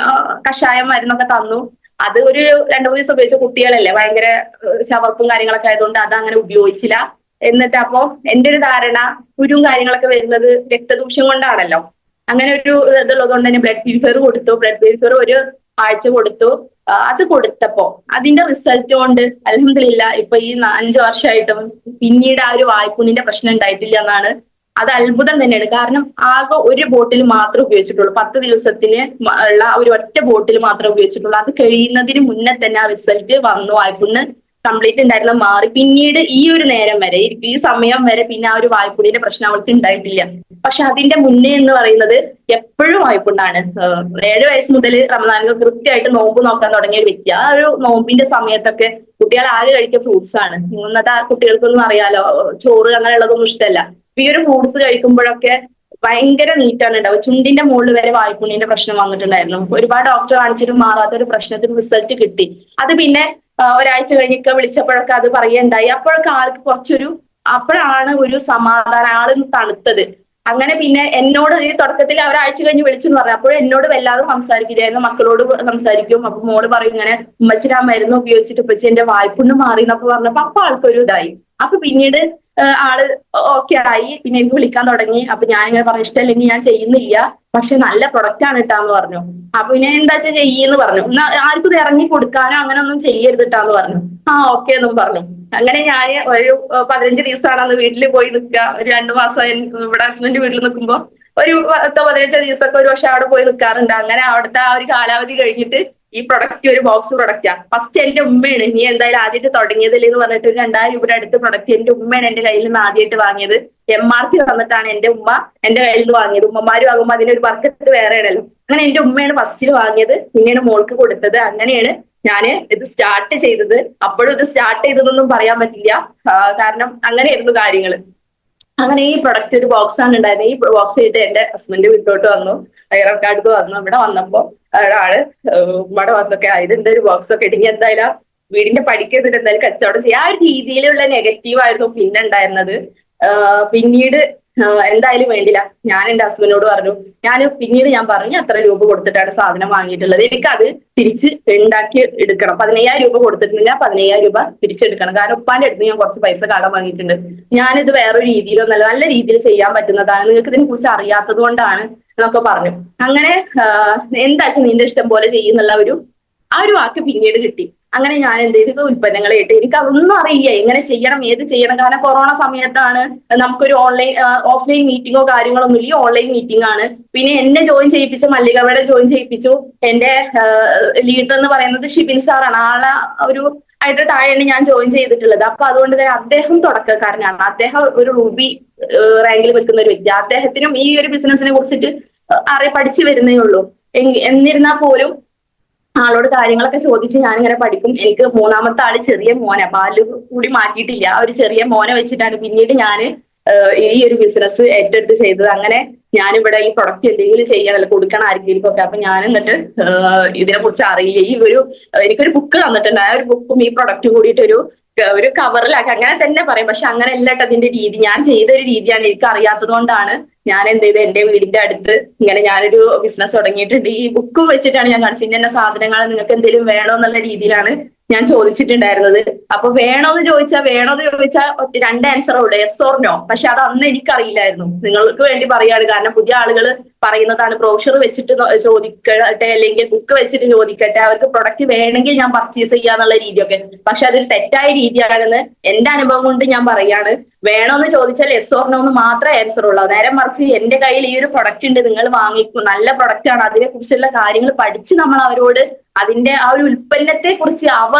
കഷായം മരുന്നൊക്കെ തന്നു. അത് ഒരു 2-3 ദിവസം ഉപയോഗിച്ച കുട്ടികളല്ലേ, ഭയങ്കര ചവർപ്പും കാര്യങ്ങളൊക്കെ ആയതുകൊണ്ട് അത് അങ്ങനെ ഉപയോഗിച്ചില്ല. എന്നിട്ട് അപ്പോ എന്റെ ഒരു ധാരണ കുരുവും കാര്യങ്ങളൊക്കെ വരുന്നത് രക്തദൂഷ്യം കൊണ്ടാണല്ലോ. അങ്ങനെ ഒരു ഇതുള്ളത് കൊണ്ട് തന്നെ ബ്ലഡ് പ്യൂരിഫയർ കൊടുത്തു. ബ്ലഡ് പ്യൂരിഫയർ ഒരു ആഴ്ച കൊടുത്തു. അത് കൊടുത്തപ്പോ അതിന്റെ റിസൾട്ട് കൊണ്ട് അൽഹംദുലില്ലാഹ് ഇപ്പൊ ഈ 5 വർഷമായിട്ടും പിന്നീട് ആ ഒരു വായ്പുണ്ണിന്റെ പ്രശ്നം ഉണ്ടായിട്ടില്ല എന്നാണ്. അത് അത്ഭുതം തന്നെയാണ്. കാരണം ആകെ ഒരു ബോട്ടിൽ മാത്രമേ ഉപയോഗിച്ചിട്ടുള്ളൂ. 10 ദിവസത്തിന് ഉള്ള ഒരു ഒറ്റ ബോട്ടിൽ മാത്രമേ ഉപയോഗിച്ചിട്ടുള്ളൂ. അത് കഴിയുന്നതിന് മുന്നേ തന്നെ ആ റിസൾട്ട് വന്നു. വായ്പുണ്ണ് കംപ്ലീറ്റ് ഉണ്ടായിരുന്ന മാറി. പിന്നീട് ഈ ഒരു നേരം വരെ, ഈ സമയം വരെ പിന്നെ ആ ഒരു വായ്പുണ്ണിന്റെ പ്രശ്നം അവൾക്ക് ഉണ്ടായിട്ടില്ല. പക്ഷെ അതിന്റെ മുന്നേ എന്ന് പറയുന്നത് എപ്പോഴും വായ്പുണ്ടാണ്. 7 വയസ്സ് മുതൽ റമദാനിൽ കൃത്യമായിട്ട് നോമ്പ് നോക്കാൻ തുടങ്ങിയ ഒരു വ്യക്തി. ആ ഒരു നോമ്പിന്റെ സമയത്തൊക്കെ കുട്ടികൾ ആകെ കഴിക്കുക ഫ്രൂട്ട്സ് ആണ്. ഇന്നത്തെ ആ കുട്ടികൾക്കൊന്നും അറിയാലോ, ചോറ് അങ്ങനെയുള്ളതൊന്നും ഇഷ്ടമല്ല. ഈ ഒരു ഫ്രൂട്ട്സ് കഴിക്കുമ്പോഴൊക്കെ ഭയങ്കര നീറ്റാണ് ഉണ്ടാവും. ചുണ്ടിന്റെ മുകളിൽ വരെ വായ്പുണ്ണിന്റെ പ്രശ്നം വന്നിട്ടുണ്ടായിരുന്നു. ഒരുപാട് ഡോക്ടർ കാണിച്ചിട്ടും മാറാത്ത ഒരു പ്രശ്നത്തിന് റിസൾട്ട് കിട്ടി. അത് പിന്നെ ഒരാഴ്ച കഴിഞ്ഞൊക്കെ വിളിച്ചപ്പോഴൊക്കെ അത് പറയുണ്ടായി. അപ്പോഴൊക്കെ ആൾക്ക് കുറച്ചൊരു, അപ്പോഴാണ് ഒരു സമാധാനം, ആള് തണുത്തത്. അങ്ങനെ പിന്നെ എന്നോട് ഈ തുടക്കത്തിൽ ഒരാഴ്ച കഴിഞ്ഞ് വിളിച്ചെന്ന് പറഞ്ഞു. അപ്പോൾ എന്നോട് വല്ലാതെ സംസാരിക്കില്ലായിരുന്നു, മക്കളോട് സംസാരിക്കും. അപ്പൊ മോള് പറയും ഇങ്ങനെ, ഉമ്മച്ചിന് ആ മരുന്ന് ഉപയോഗിച്ചിട്ട് ഉപ്പച്ചി എന്റെ വായ്പുണ്ണ് മാറി എന്നൊക്കെ പറഞ്ഞപ്പോ അപ്പൊ ആൾക്കൊരു ഇതായി. അപ്പൊ പിന്നീട് ആള് ഓക്കെ ആയി. പിന്നെ എനിക്ക് വിളിക്കാൻ തുടങ്ങി. അപ്പൊ ഞാൻ ഇങ്ങനെ പറഞ്ഞു, ഇഷ്ടമല്ലെങ്കിൽ ഞാൻ ചെയ്യുന്നില്ല, പക്ഷെ നല്ല പ്രൊഡക്റ്റ് ആണ് ഇട്ടാന്ന് പറഞ്ഞു. അപ്പൊ പിന്നെ എന്താ വെച്ചാൽ ചെയ്യെന്ന് പറഞ്ഞു. എന്നാ ആർക്കും ഇത് ഇറങ്ങി കൊടുക്കാനോ അങ്ങനെ ഒന്നും ചെയ്യരുതിട്ടാന്ന് പറഞ്ഞു. ആ ഓക്കെ എന്നും പറഞ്ഞു. അങ്ങനെ ഞാൻ ഒരു 15 ദിവസമാണ് അന്ന് വീട്ടിൽ പോയി നിൽക്കുക. ഒരു 2 മാസം ഇവിടെ ഹസ്ബൻഡ് വീട്ടിൽ നിൽക്കുമ്പോ ഒരു 10-15 ദിവസമൊക്കെ ഒരു പക്ഷെ അവിടെ പോയി നിൽക്കാറുണ്ട്. അങ്ങനെ അവിടുത്തെ ആ ഒരു കാലാവധി കഴിഞ്ഞിട്ട് ഈ പ്രൊഡക്റ്റ് ഒരു ബോക്സ് പ്രൊഡക്റ്റാ. ഫസ്റ്റ് എന്റെ ഉമ്മയാണ് നീ എന്തായാലും ആദ്യമായിട്ട് തുടങ്ങിയതല്ലേ എന്ന് പറഞ്ഞിട്ട് ഒരു 2000 രൂപയുടെ അടുത്ത് പ്രൊഡക്റ്റ് എന്റെ ഉമ്മയാണ് എന്റെ കയ്യിൽ നിന്ന് ആദ്യമായിട്ട് വാങ്ങിയത്. MRP വന്നിട്ടാണ് എന്റെ ഉമ്മ എന്റെ കയ്യിൽ നിന്ന് വാങ്ങിയത്. ഉമ്മമാര് വാങ്ങുമ്പോൾ അതിനൊരു ബർക്കത്ത് വേറെയാണല്ലോ. അങ്ങനെ എന്റെ ഉമ്മയാണ് ഫസ്റ്റിൽ വാങ്ങിയത്, പിന്നെയാണ് മോൾക്ക് കൊടുത്തത്. അങ്ങനെയാണ് ഞാന് ഇത് സ്റ്റാർട്ട് ചെയ്തത്. അപ്പോഴും ഇത് സ്റ്റാർട്ട് ചെയ്തതൊന്നും പറയാൻ പറ്റില്ല, കാരണം അങ്ങനെയായിരുന്നു കാര്യങ്ങൾ. അങ്ങനെ ഈ പ്രൊഡക്റ്റ് ഒരു ബോക്സ് ആണ് ഉണ്ടായിരുന്നത്. ഈ ബോക്സ് ആയിട്ട് എന്റെ ഹസ്ബൻഡ് വീട്ടിലോട്ട് വന്നു, ഹൈറക്കാർക്ക് വന്നു. ഇവിടെ വന്നപ്പോ ഒരാള് ഇവിടെ വന്നൊക്കെ ഇതിന്റെ ഒരു ബോക്സ് ഒക്കെ ഇടുങ്ങി എന്തായാലും വീടിന്റെ പടിക്കെതിരെ എന്തായാലും കച്ചവടം ചെയ്യാം. ആ ഒരു രീതിയിലുള്ള നെഗറ്റീവ് ആയിരുന്നു പിന്നെ ഉണ്ടായിരുന്നത്. പിന്നീട് എന്തായാലും വേണ്ടില്ല, ഞാൻ എന്റെ ഹസ്ബൻഡിനോട് പറഞ്ഞു, പിന്നീട് ഞാൻ പറഞ്ഞു എത്ര രൂപ കൊടുത്തിട്ടാണ് സാധനം വാങ്ങിയിട്ടുള്ളത്, എനിക്കത് തിരിച്ച് ഉണ്ടാക്കി എടുക്കണം. 15,000 രൂപ കൊടുത്തിട്ടുണ്ടെങ്കിൽ ആ 15,000 രൂപ തിരിച്ചെടുക്കണം. കാരണം ഉപ്പാന്റെ അടുത്ത് ഞാൻ കുറച്ച് പൈസ കടം വാങ്ങിയിട്ടുണ്ട്. ഞാനിത് വേറൊരു രീതിയിലൊന്നല്ല, നല്ല രീതിയിൽ ചെയ്യാൻ പറ്റുന്നതാണ്, നിങ്ങൾക്ക് ഇതിനെ കുറിച്ച് അറിയാത്തത് കൊണ്ടാണ് എന്നൊക്കെ പറഞ്ഞു. അങ്ങനെ എന്താ വെച്ചാൽ നിന്റെ ഇഷ്ടം പോലെ ചെയ്യുന്നുള്ള ആ ഒരു വാക്ക് പിന്നീട് കിട്ടി. അങ്ങനെ ഞാൻ എന്ത് ചെയ്തു, ഉൽപ്പന്നങ്ങൾ ഇട്ട്. എനിക്ക് അതൊന്നും അറിയില്ല എങ്ങനെ ചെയ്യണം, ഏത് ചെയ്യണം. കാരണം കൊറോണ സമയത്താണ്, നമുക്കൊരു ഓഫ്ലൈൻ മീറ്റിങ്ങോ കാര്യങ്ങളൊന്നും ഇല്ല, ഓൺലൈൻ മീറ്റിംഗ് ആണ്. പിന്നെ എന്നെ ജോയിൻ ചെയ്യിപ്പിച്ച മല്ലികവിടെ ജോയിൻ ചെയ്യിപ്പിച്ചു. എന്റെ ലീഡർ എന്ന് പറയുന്നത് ഷിബിൻ സാറാണ്. ആളെ ഒരു ആയിട്ട് താഴെയാണ് ഞാൻ ജോയിൻ ചെയ്തിട്ടുള്ളത്. അപ്പൊ അതുകൊണ്ട് തന്നെ അദ്ദേഹം തുടക്കക്കാരനാണ്. അദ്ദേഹം ഒരു റൂബി റാങ്കിൽ വെക്കുന്ന ഒരു വ്യക്തി. അദ്ദേഹത്തിനും ഈ ഒരു ബിസിനസിനെ കുറിച്ചിട്ട് പഠിച്ചു വരുന്നേ ഉള്ളൂ. എന്നിരുന്നാൽ പോലും ആളോട് കാര്യങ്ങളൊക്കെ ചോദിച്ച് ഞാനിങ്ങനെ പഠിക്കും. എനിക്ക് മൂന്നാമത്തെ ആള് ചെറിയ മോനെ, പാല് കൂടി മാറ്റിയിട്ടില്ല. ആ ഒരു ചെറിയ മോനെ വെച്ചിട്ടാണ് പിന്നീട് ഞാന് ഈ ഒരു ബിസിനസ് ഏറ്റെടുത്ത് ചെയ്തത്. അങ്ങനെ ഞാനിവിടെ ഈ പ്രൊഡക്റ്റ് എന്തെങ്കിലും ചെയ്യണമല്ലോ, കൊടുക്കണം ആർക്കെങ്കിലും ഒക്കെ. അപ്പൊ ഞാൻ എന്നിട്ട് ഇതിനെ കുറിച്ച് അറിയില്ല. എനിക്കൊരു ബുക്ക് തന്നിട്ടുണ്ട്. ആ ഒരു ബുക്കും ഈ പ്രൊഡക്റ്റ് കൂടിയിട്ട് ഒരു കവറിലാക്കി, അങ്ങനെ തന്നെ പറയും. പക്ഷെ അങ്ങനെ അല്ലട്ടോ അതിന്റെ രീതി. ഞാൻ ചെയ്തൊരു രീതിയാണ്, എനിക്ക് അറിയാത്തത് കൊണ്ടാണ് ഞാൻ എന്ത് ചെയ്ത് എന്റെ വീടിന്റെ അടുത്ത് ഇങ്ങനെ ഞാനൊരു ബിസിനസ് തുടങ്ങിയിട്ടുണ്ട്. ഈ ബുക്കും വെച്ചിട്ടാണ് ഞാൻ കാണിച്ചത്. ഇന്ന സാധനങ്ങൾ നിങ്ങൾക്ക് എന്തെങ്കിലും വേണോ എന്നുള്ള രീതിയിലാണ് ഞാൻ ചോദിച്ചിട്ടുണ്ടായിരുന്നത്. അപ്പൊ വേണോന്ന് ചോദിച്ചാൽ 2 ആൻസറേ ഉള്ളൂ, യെസ് ഓർ നോ. പക്ഷെ അത് അന്ന് എനിക്കറിയില്ലായിരുന്നു. നിങ്ങൾക്ക് വേണ്ടി പറയാണ്, കാരണം പുതിയ ആളുകൾ പറയുന്നതാണ്. ബ്രോഷർ വെച്ചിട്ട് ചോദിക്കട്ടെ, അല്ലെങ്കിൽ ബുക്ക് വെച്ചിട്ട് ചോദിക്കട്ടെ, അവർക്ക് പ്രൊഡക്റ്റ് വേണമെങ്കിൽ ഞാൻ പർച്ചേസ് ചെയ്യാന്നുള്ള രീതിയൊക്കെ. പക്ഷെ അതൊരു തെറ്റായ രീതിയാണെന്ന് എന്റെ അനുഭവം കൊണ്ട് ഞാൻ പറയാണ്. വേണോന്ന് ചോദിച്ചാൽ യെസ് ഓർ നോ എന്ന് മാത്രമേ ആൻസർ ഉള്ളൂ. നേരെ മറിച്ച് എന്റെ കയ്യിൽ ഈ ഒരു പ്രൊഡക്റ്റ് ഉണ്ട്, നിങ്ങൾ വാങ്ങിക്കും, നല്ല പ്രൊഡക്റ്റ് ആണ്, അതിനെ കുറിച്ചുള്ള കാര്യങ്ങൾ പഠിച്ച് നമ്മൾ അവരോട് അതിന്റെ ആ ഒരു ഉൽപ്പന്നത്തെ കുറിച്ച്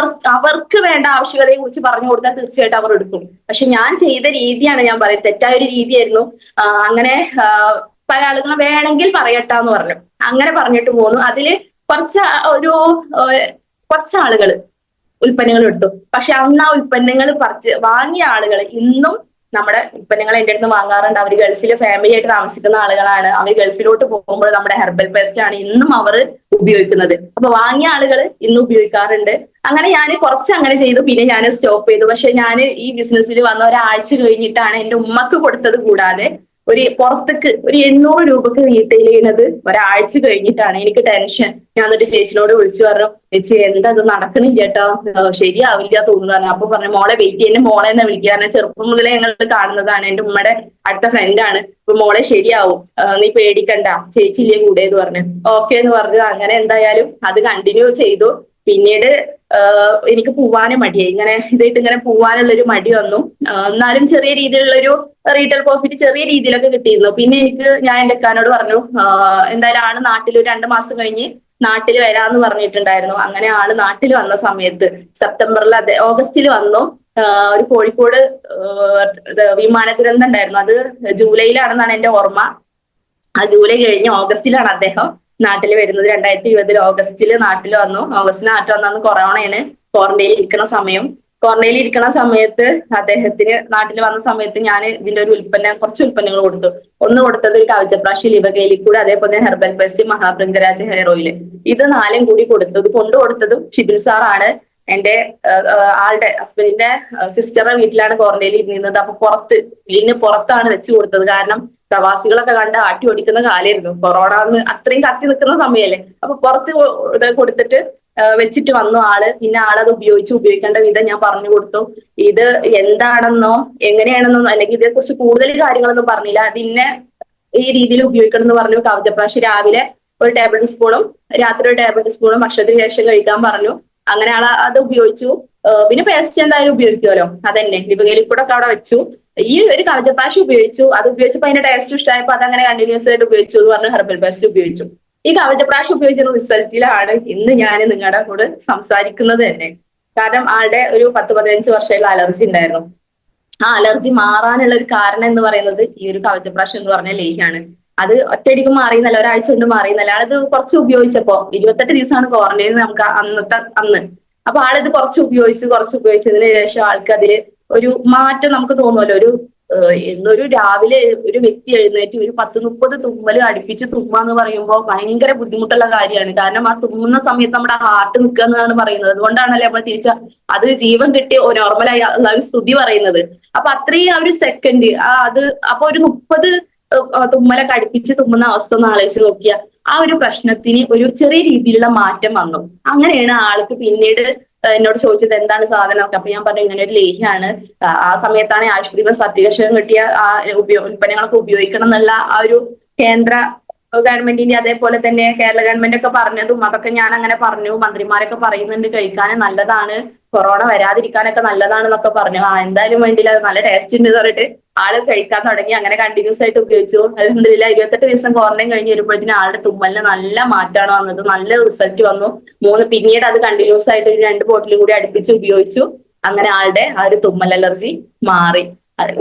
അവർക്ക് വേണ്ട ആവശ്യകതയെ കുറിച്ച് പറഞ്ഞു കൊടുത്താൽ തീർച്ചയായിട്ടും അവർ എടുക്കും. പക്ഷെ ഞാൻ ചെയ്ത രീതിയാണ് ഞാൻ പറയുന്നത്, തെറ്റായ ഒരു രീതിയായിരുന്നു. അങ്ങനെ പല ആളുകളും വേണമെങ്കിൽ പറയട്ടാന്ന് പറഞ്ഞു. അങ്ങനെ പറഞ്ഞിട്ട് പോന്നു. അതില് കുറച്ചാളുകൾ ഉൽപ്പന്നങ്ങൾ എടുത്തു. പക്ഷെ അന്ന് ആ ഉൽപ്പന്നങ്ങൾ വാങ്ങിയ ആളുകൾ ഇന്നും നമ്മുടെ ഉൽപ്പന്നങ്ങൾ എന്റെ അടുത്ത് വാങ്ങാറുണ്ട്. അവർ ഗൾഫിൽ ഫാമിലി ആയിട്ട് താമസിക്കുന്ന ആളുകളാണ്. അവർ ഗൾഫിലോട്ട് പോകുമ്പോൾ നമ്മുടെ ഹെർബൽ പേസ്റ്റ് ആണ് ഇന്നും അവർ ഉപയോഗിക്കുന്നത്. അപ്പൊ വാങ്ങിയ ആളുകൾ ഇന്നും ഉപയോഗിക്കാറുണ്ട്. അങ്ങനെ ഞാൻ കുറച്ച് അങ്ങനെ ചെയ്തു, പിന്നെ ഞാൻ സ്റ്റോപ്പ് ചെയ്തു. പക്ഷെ ഞാൻ ഈ ബിസിനസ്സിൽ വന്ന ഒരാഴ്ച കഴിഞ്ഞിട്ടാണ് എന്റെ ഉമ്മക്ക് കൊടുത്തത് കൂടാതെ പുറത്തേക്ക് ഒരു 800 രൂപക്ക് റീറ്റെയിൽ ചെയ്യുന്നത് ഒരാഴ്ച കഴിഞ്ഞിട്ടാണ്. എനിക്ക് ടെൻഷൻ. ഞാൻ എന്നിട്ട് ചേച്ചിനോട് വിളിച്ചു പറഞ്ഞു, ചേച്ചി എന്താ അത് നടക്കണില്ല കേട്ടോ, ശരിയാവില്ല തോന്നുന്നു. അപ്പൊ പറഞ്ഞു, മോളെ വെയിറ്റ് ചെയ്യുന്ന മോളെ എന്നാ വിളിക്കുക, ചെറുപ്പം മുതലേ ഞങ്ങൾ കാണുന്നതാണ്, എന്റെ ഉമ്മയുടെ അടുത്ത ഫ്രണ്ടാണ്. അപ്പൊ മോളെ ശരിയാവും, നീ പേടിക്കണ്ട, ചേച്ചിയില്ലേ കൂടെ എന്ന് പറഞ്ഞു. ഓക്കെ എന്ന് പറഞ്ഞു. അങ്ങനെ എന്തായാലും അത് കണ്ടിന്യൂ ചെയ്തു. പിന്നീട് എനിക്ക് പോവാനും മടിയായി. ഇതായിട്ട് ഇങ്ങനെ പോവാനുള്ളൊരു മടി വന്നു. എന്നാലും ചെറിയ രീതിയിലുള്ളൊരു റീറ്റെയിൽ പ്രോഫിറ്റ് ചെറിയ രീതിയിലൊക്കെ കിട്ടിയിരുന്നു. പിന്നെ ഞാൻ എന്റെ അക്കാനോട് പറഞ്ഞു, എന്തായാലും നാട്ടിൽ ഒരു 2 മാസം കഴിഞ്ഞ് നാട്ടിൽ വരാന്ന് പറഞ്ഞിട്ടുണ്ടായിരുന്നു. അങ്ങനെ ആള് നാട്ടിൽ വന്ന സമയത്ത് സെപ്റ്റംബറിൽ ഓഗസ്റ്റിൽ വന്നു. ഒരു കോഴിക്കോട് വിമാന ദുരന്തം ഉണ്ടായിരുന്നു. അത് ജൂലൈയിലാണെന്നാണ് എന്റെ ഓർമ്മ. ആ ജൂലൈ കഴിഞ്ഞ് ഓഗസ്റ്റിലാണ് അദ്ദേഹം നാട്ടിൽ വരുന്നത്. 2020 ഓഗസ്റ്റിൽ നാട്ടിൽ വന്നു. ഓഗസ്റ്റിൽ നാട്ടിൽ വന്നു കൊറോണയാണ്. ക്വാറന്റൈനിൽ ഇരിക്കുന്ന സമയം. ക്വാറന്റൈനിൽ ഇരിക്കുന്ന സമയത്ത് അദ്ദേഹത്തിന് നാട്ടിൽ വന്ന സമയത്ത് ഞാൻ ഇതിന്റെ ഒരു കുറച്ച് ഉൽപ്പന്നങ്ങൾ കൊടുത്തു. ഒന്ന് കൊടുത്തത് ഒരു കവചപ്രാശി ലിവകേലിക്കൂട്, അതേപോലെ herbal paste, Mahabhringraj hair oil. ഇത് 4 കൂടി കൊടുത്തു. ഇത് കൊണ്ടു കൊടുത്തതും ഷിബിൽ സാറാണ്. എന്റെ ആളുടെ ഹസ്ബൻഡിന്റെ സിസ്റ്ററുടെ വീട്ടിലാണ് ക്വാറന്റൈനിൽ ഇരുന്നത്. അപ്പൊ വീടിന് പുറത്താണ് വെച്ചു കൊടുത്തത്. കാരണം പ്രവാസികളൊക്കെ കണ്ട് ആട്ടി ഓടിക്കുന്ന കാലായിരുന്നു. കൊറോണ അത്രയും കത്തി നിൽക്കുന്ന സമയല്ലേ. അപ്പൊ പുറത്ത് ഇത് കൊടുത്തിട്ട് വെച്ചിട്ട് വന്നു ആള്. പിന്നെ ആളത് ഉപയോഗിക്കേണ്ട വിധം ഞാൻ പറഞ്ഞു കൊടുത്തു. ഇത് എന്താണെന്നോ എങ്ങനെയാണെന്നോ അല്ലെങ്കിൽ ഇതിനെക്കുറിച്ച് കൂടുതൽ കാര്യങ്ങളൊന്നും പറഞ്ഞില്ല. അതിന്നെ ഈ രീതിയിൽ ഉപയോഗിക്കണം എന്ന് പറഞ്ഞു. കവചപ്രാശി രാവിലെ ഒരു ടേബിൾ സ്പൂണും രാത്രി ഒരു ടേബിൾ സ്പൂണും ഭക്ഷണത്തിന് ശേഷം കഴിക്കാൻ പറഞ്ഞു. അങ്ങനെ ആള് അത് ഉപയോഗിച്ചു. പിന്നെ പേസ്റ്റ് എന്തായാലും ഉപയോഗിക്കുമല്ലോ, അതന്നെ ലിവകേലിക്കൂടെ ഒക്കെ അവിടെ വെച്ചു. ഈ ഒരു കവചപ്രാശി ഉപയോഗിച്ചു. അത് ഉപയോഗിച്ചപ്പോ അതിന്റെ ടേസ്റ്റ് ഇഷ്ടമായപ്പോ അതങ്ങനെ കണ്ടിന്യൂസ് ആയിട്ട് ഉപയോഗിച്ചു എന്ന് പറഞ്ഞു ഹെർബൽ പേസ്റ്റ് ഉപയോഗിച്ചു. ഈ കവചപ്രാശി ഉപയോഗിച്ച റിസൾട്ടിലാണ് ഇന്ന് ഞാൻ നിങ്ങളുടെ കൂടെ സംസാരിക്കുന്നത് തന്നെ. കാരണം ആളുടെ ഒരു 10-15 വർഷമായിട്ടുള്ള അലർജി ഉണ്ടായിരുന്നു. ആ അലർജി മാറാനുള്ള ഒരു കാരണം എന്ന് പറയുന്നത് ഈ ഒരു കവചപ്രാശം എന്ന് പറഞ്ഞ ലേഹ്യാണ്. അത് ഒറ്റയടിക്ക് മാറിയെന്നല്ല, ഒരാഴ്ച കൊണ്ട് മാറിയെന്നല്ല. ആളിത് കുറച്ച് ഉപയോഗിച്ചപ്പോ 28 ദിവസമാണ് ക്വാറന്റൈൻ നമുക്ക് അന്ന്. അപ്പൊ ആളിത് കുറച്ച് ഉപയോഗിച്ചതിന് ശേഷം ആൾക്ക് അതില് ഒരു മാറ്റം നമുക്ക് തോന്നുമല്ലോ. എന്നൊരു രാവിലെ ഒരു വ്യക്തി എഴുന്നേറ്റ് ഒരു 10-30 തുമ്മൽ അടുപ്പിച്ച് തുമ്മുക എന്ന് പറയുമ്പോൾ ഭയങ്കര ബുദ്ധിമുട്ടുള്ള കാര്യമാണ്. കാരണം ആ തുമ്മുന്ന സമയത്ത് നമ്മുടെ ഹാർട്ട് നിൽക്കുക എന്നാണ് പറയുന്നത്. അതുകൊണ്ടാണല്ലേ നമ്മൾ അത് ജീവൻ കിട്ടി നോർമലായി ഉള്ള ഒരു സ്തുതി പറയുന്നത്. അപ്പൊ അത്രയും ആ ഒരു സെക്കൻഡ് അപ്പൊ ഒരു 30 തുമ്മലൊക്കെ അടുപ്പിച്ച് തുമ്മുന്ന അവസ്ഥ ഒന്ന് ആലോചിച്ച് നോക്കിയാൽ ആ ഒരു പ്രശ്നത്തിന് ഒരു ചെറിയ രീതിയിലുള്ള മാറ്റം വന്നു. അങ്ങനെയാണ് ആൾക്ക് പിന്നീട് എന്നോട് ചോദിച്ചത് എന്താണ് സാധനം. അപ്പൊ ഞാൻ പറഞ്ഞു ഇങ്ങനെ ഒരു ലേഹ്യാണ്. ആ സമയത്താണ് ആശുപത്രി സർട്ടിഫിക്കേഷൻ കിട്ടിയ ആ ഉൽപ്പന്നങ്ങളൊക്കെ ഉപയോഗിക്കണം എന്നുള്ള ആ ഒരു കേന്ദ്ര ഗവൺമെന്റിന്റെ അതേപോലെ തന്നെ കേരള ഗവൺമെന്റ് ഒക്കെ പറഞ്ഞതും അതൊക്കെ ഞാൻ അങ്ങനെ പറഞ്ഞു. മന്ത്രിമാരൊക്കെ പറയുന്നുണ്ട് കഴിക്കാൻ നല്ലതാണ്, കൊറോണ വരാതിരിക്കാനൊക്കെ നല്ലതാണെന്നൊക്കെ പറഞ്ഞു. എന്തായാലും വേണ്ടില്ല, നല്ല ടേസ്റ്റ് ഉണ്ട് പറഞ്ഞിട്ട് ആള് കഴിക്കാൻ തുടങ്ങി. അങ്ങനെ കണ്ടിന്യൂസ് ആയിട്ട് ഉപയോഗിച്ചു. അൽഹംദുലില്ലാഹ് 28 ദിവസം ക്വാറന്റൈൻ കഴിഞ്ഞ് വരുമ്പോഴത്തേനും ആളുടെ തുമ്മലിന് നല്ല മാറ്റമാണ് വന്നത്. നല്ല റിസൾട്ട് വന്നു. പിന്നീട് അത് കണ്ടിന്യൂസ് ആയിട്ട് 2 ബോട്ടിലും കൂടി അടുപ്പിച്ച് ഉപയോഗിച്ചു. അങ്ങനെ ആളുടെ ആ ഒരു തുമ്മൽ അലർജി മാറി.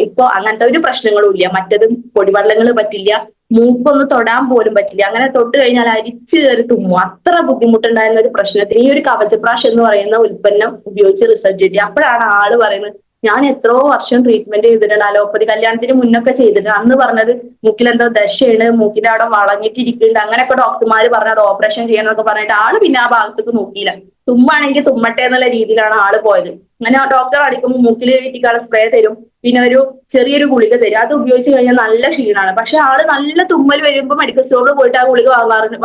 ഇപ്പൊ അങ്ങനത്തെ ഒരു പ്രശ്നങ്ങളും ഇല്ല. മറ്റത് പൊടിവെള്ളങ്ങൾ പറ്റില്ല, മൂക്കൊന്ന് തൊടാൻ പോലും പറ്റില്ല. അങ്ങനെ തൊട്ട് കഴിഞ്ഞാൽ അരിച്ചു കയറി തുമ്മും. അത്ര ബുദ്ധിമുട്ടുണ്ടായിരുന്ന ഒരു പ്രശ്നത്തിന് ഈ ഒരു കവചപ്രാശ് എന്ന് പറയുന്ന ഉൽപ്പന്നം ഉപയോഗിച്ച് റിസൾട്ട് കിട്ടി. അപ്പോഴാണ് ആള് പറയുന്നത് ഞാൻ എത്രയോ വർഷം ട്രീറ്റ്മെന്റ് ചെയ്തിട്ടുണ്ട്, അലോപ്പതി കല്യാണത്തിന് മുന്നൊക്കെ ചെയ്തിട്ടുണ്ട്. അന്ന് പറഞ്ഞത് മൂക്കിലെന്തോ ദശയാണ്, മൂക്കിന്റെ അവിടെ വളഞ്ഞിട്ടിരിക്കുന്നുണ്ട്, അങ്ങനെയൊക്കെ ഡോക്ടർമാര് പറഞ്ഞത് ഓപ്പറേഷൻ ചെയ്യണം എന്നൊക്കെ പറഞ്ഞിട്ട് ആള് പിന്നെ ആ ഭാഗത്തേക്ക് നോക്കിയില്ല. തുമ്മാണെങ്കിൽ തുമ്മട്ടെ എന്നുള്ള രീതിയിലാണ് ആള് പോയത്. അങ്ങനെ ഡോക്ടർ അടിക്കുമ്പോൾ മൂക്കിൽ ഇട്ടിക്കാനുള്ള സ്പ്രേ തരും, പിന്നെ ഒരു ചെറിയൊരു ഗുളിക തരും. അത് ഉപയോഗിച്ച് കഴിഞ്ഞാൽ നല്ല ക്ഷീണമാണ്. പക്ഷെ ആള് നല്ല തുമ്മൽ വരുമ്പോൾ മെഡിക്കൽ സ്റ്റോറിൽ പോയിട്ട് ആ ഗുളിക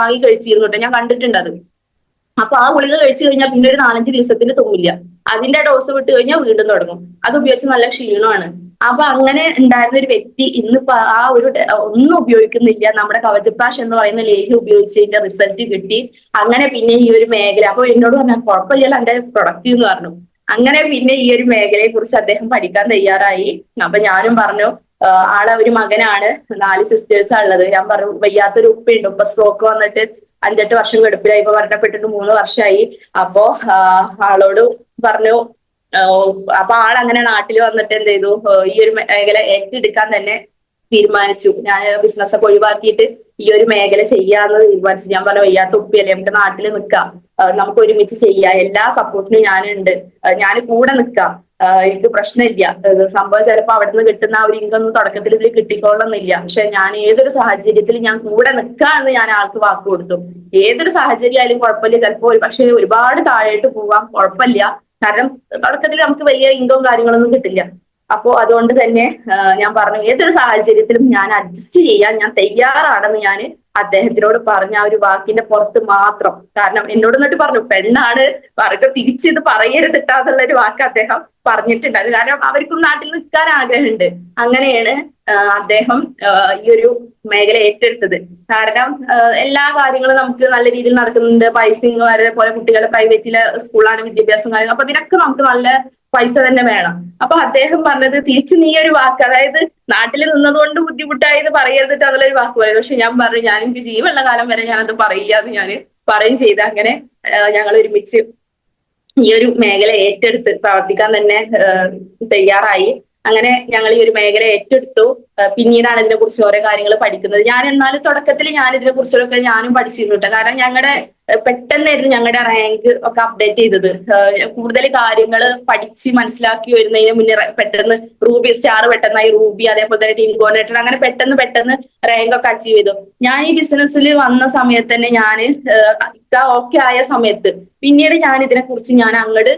വാങ്ങി കഴിച്ചിരുന്നുണ്ട്. ഞാൻ കണ്ടിട്ടുണ്ട് അത്. അപ്പൊ ആ ഗുളിക കഴിച്ചു കഴിഞ്ഞാൽ പിന്നെ ഒരു 4-5 ദിവസത്തിന് തുമ്മില്ല. അതിന്റെ ഡോസ് വിട്ട് കഴിഞ്ഞാൽ വീണ്ടും തുടങ്ങും. അത് ഉപയോഗിച്ച് നല്ല ക്ഷീണമാണ്. അപ്പൊ അങ്ങനെ ഉണ്ടായിരുന്ന ഒരു വ്യക്തി ഇന്നിപ്പോ ആ ഒന്നും ഉപയോഗിക്കുന്നില്ല. നമ്മുടെ കവചപ്രാശ് എന്ന് പറയുന്ന ലേഹ്യം ഉപയോഗിച്ചതിന്റെ റിസൾട്ട് കിട്ടി. അങ്ങനെ പിന്നെ ഈ ഒരു മേഖല അപ്പൊ എന്നോട് പറഞ്ഞാൽ കുഴപ്പമില്ല എന്റെ പ്രൊഡക്റ്റ് എന്ന് പറഞ്ഞു. അങ്ങനെ പിന്നെ ഈ ഒരു മേഖലയെ കുറിച്ച് അദ്ദേഹം പഠിക്കാൻ തയ്യാറായി. അപ്പൊ ഞാനും പറഞ്ഞു ആളെ ഒരു മകനാണ്, 4 സിസ്റ്റേഴ്സാ ഉള്ളത്. ഞാൻ പറഞ്ഞു വയ്യാത്തൊരു ഉപ്പയുണ്ട്, ഉപ്പ സ്ട്രോക്ക് വന്നിട്ട് 5-8 വർഷം കിടപ്പിലായി. ഇപ്പൊ മരണപ്പെട്ടിട്ട് 3 വർഷമായി. അപ്പോ ആളോട് പറഞ്ഞു. അപ്പൊ ആളങ്ങനെ നാട്ടിൽ വന്നിട്ട് എന്ത് ചെയ്തു, ഈ ഒരു മേഖല ഏറ്റെടുക്കാൻ തന്നെ തീരുമാനിച്ചു. ഞാൻ ബിസിനസ് ഒക്കെ ഒഴിവാക്കിയിട്ട് ഈ ഒരു മേഖല ചെയ്യാന്ന് തീരുമാനിച്ചു. ഞാൻ പറഞ്ഞു വയ്യാത്ത ഉപ്പിയല്ലേ, നമുക്ക് നാട്ടിൽ നിൽക്കാം, നമുക്ക് ഒരുമിച്ച് ചെയ്യാം, എല്ലാ സപ്പോർട്ടിനും ഞാനുണ്ട്, ഞാൻ കൂടെ നിൽക്കാം, എനിക്ക് പ്രശ്നമില്ല. സംഭവം ചിലപ്പോ അവിടെ നിന്ന് കിട്ടുന്ന ആ ഒരു ഇൻകം തുടക്കത്തിൽ ഇതിൽ കിട്ടിക്കോളണമെന്നില്ല. പക്ഷെ ഞാൻ ഏതൊരു സാഹചര്യത്തിൽ ഞാൻ കൂടെ നിൽക്കാം എന്ന് ഞാൻ ആൾക്ക് വാക്ക് കൊടുത്തു. ഏതൊരു സാഹചര്യം ആയാലും കുഴപ്പമില്ല, ചിലപ്പോ പക്ഷെ ഒരുപാട് താഴേട്ട് പോവാം, കുഴപ്പമില്ല. കാരണം തുടക്കത്തിൽ നമുക്ക് വലിയ ഇൻകവും കാര്യങ്ങളൊന്നും കിട്ടില്ല. അപ്പോ അതുകൊണ്ട് തന്നെ ഞാൻ പറഞ്ഞു ഏതൊരു സാഹചര്യത്തിലും ഞാൻ അഡ്ജസ്റ്റ് ചെയ്യാൻ ഞാൻ തയ്യാറാണെന്ന് ഞാൻ അദ്ദേഹത്തിനോട് പറഞ്ഞ ആ ഒരു വാക്കിന്റെ പുറത്ത് മാത്രം. കാരണം എന്നോട് എന്നിട്ട് പറഞ്ഞു പെണ്ണാണ് തിരിച്ച് ഇത് പറയരുതിട്ടാന്നുള്ള ഒരു വാക്ക് അദ്ദേഹം പറഞ്ഞിട്ടുണ്ട്. അത് കാരണം അവർക്കും നാട്ടിൽ നിൽക്കാൻ ആഗ്രഹമുണ്ട്. അങ്ങനെയാണ് അദ്ദേഹം ഈ ഒരു മേഖല ഏറ്റെടുത്തത്. കാരണം എല്ലാ കാര്യങ്ങളും നമുക്ക് നല്ല രീതിയിൽ നടക്കുന്നുണ്ട്. പൈസയും അതേപോലെ കുട്ടികളുടെ പ്രൈവറ്റിലെ സ്കൂളാണ്, വിദ്യാഭ്യാസം കാര്യങ്ങൾ. അപ്പൊ ഇതിനൊക്കെ നമുക്ക് നല്ല പൈസ തന്നെ വേണം. അപ്പൊ അദ്ദേഹം പറഞ്ഞത് തിരിച്ച് നീ ഒരു വാക്ക്, അതായത് നാട്ടിൽ നിന്നതുകൊണ്ട് ബുദ്ധിമുട്ടായത് പറയരുതിട്ട് അതിലൊരു വാക്ക് പറയും. പക്ഷെ ഞാൻ പറഞ്ഞു ഞാൻ എനിക്ക് ജീവനുള്ള കാലം വരെ ഞാനത് പറയില്ല എന്ന് ഞാൻ പറയും ചെയ്ത് അങ്ങനെ ഞങ്ങൾ ഒരുമിച്ച് ഈ ഒരു മേഖല ഏറ്റെടുത്ത് പ്രവർത്തിക്കാൻ തന്നെ തയ്യാറായി. അങ്ങനെ ഞങ്ങൾ ഈ ഒരു മേഖല ഏറ്റെടുത്തു. പിന്നീടാണ് ഇതിനെ കുറിച്ച് ഓരോ കാര്യങ്ങൾ പഠിക്കുന്നത്. ഞാൻ എന്നാലും തുടക്കത്തിൽ ഞാൻ ഇതിനെ കുറിച്ചൊക്കെ ഞാനും പഠിച്ചിരുന്നു കേട്ടോ. കാരണം ഞങ്ങളുടെ പെട്ടെന്നായിരുന്നു ഞങ്ങളുടെ റാങ്ക് ഒക്കെ അപ്ഡേറ്റ് ചെയ്തത്. കൂടുതൽ കാര്യങ്ങൾ പഠിച്ച് മനസ്സിലാക്കി വരുന്നതിന് മുന്നേ പെട്ടെന്ന് റൂബി സ്റ്റാർ പെട്ടെന്നായി റൂബി, അതേപോലെ തന്നെ ടീം കോർഡിനേറ്റർ, അങ്ങനെ പെട്ടെന്ന് റാങ്ക് ഒക്കെ അച്ചീവ് ചെയ്തു. ഞാൻ ഈ ബിസിനസ്സിൽ വന്ന സമയത്ത് തന്നെ ഞാൻ ഓക്കെ ആയ സമയത്ത് പിന്നീട് ഞാൻ ഇതിനെ കുറിച്ച് ഞാൻ അങ്ങോട്ട്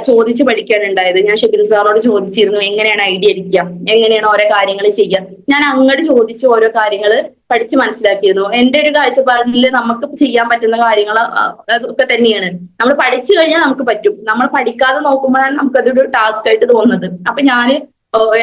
ചോദിച്ച് പഠിക്കാനുണ്ടായത്. ഞാൻ ഷെബിൻ സാറിനോട് ചോദിച്ചിരുന്നു എങ്ങനെയാണ് ഐഡിയ അടിക്കുക, എങ്ങനെയാണ് ഓരോ കാര്യങ്ങൾ ചെയ്യുക. ഞാൻ അങ്ങോട്ട് ചോദിച്ച് ഓരോ കാര്യങ്ങൾ പഠിച്ച് മനസ്സിലാക്കിയിരുന്നു. എന്റെ ഒരു കാഴ്ചപ്പാടിൽ നമുക്ക് ചെയ്യാൻ പറ്റുന്ന കാര്യങ്ങൾ ഒക്കെ തന്നെയാണ്. നമ്മൾ പഠിച്ചു കഴിഞ്ഞാൽ നമുക്ക് പറ്റും. നമ്മൾ പഠിക്കാതെ നോക്കുമ്പോഴാണ് നമുക്കതൊരു ടാസ്ക് ആയിട്ട് തോന്നുന്നത്. അപ്പൊ ഞാൻ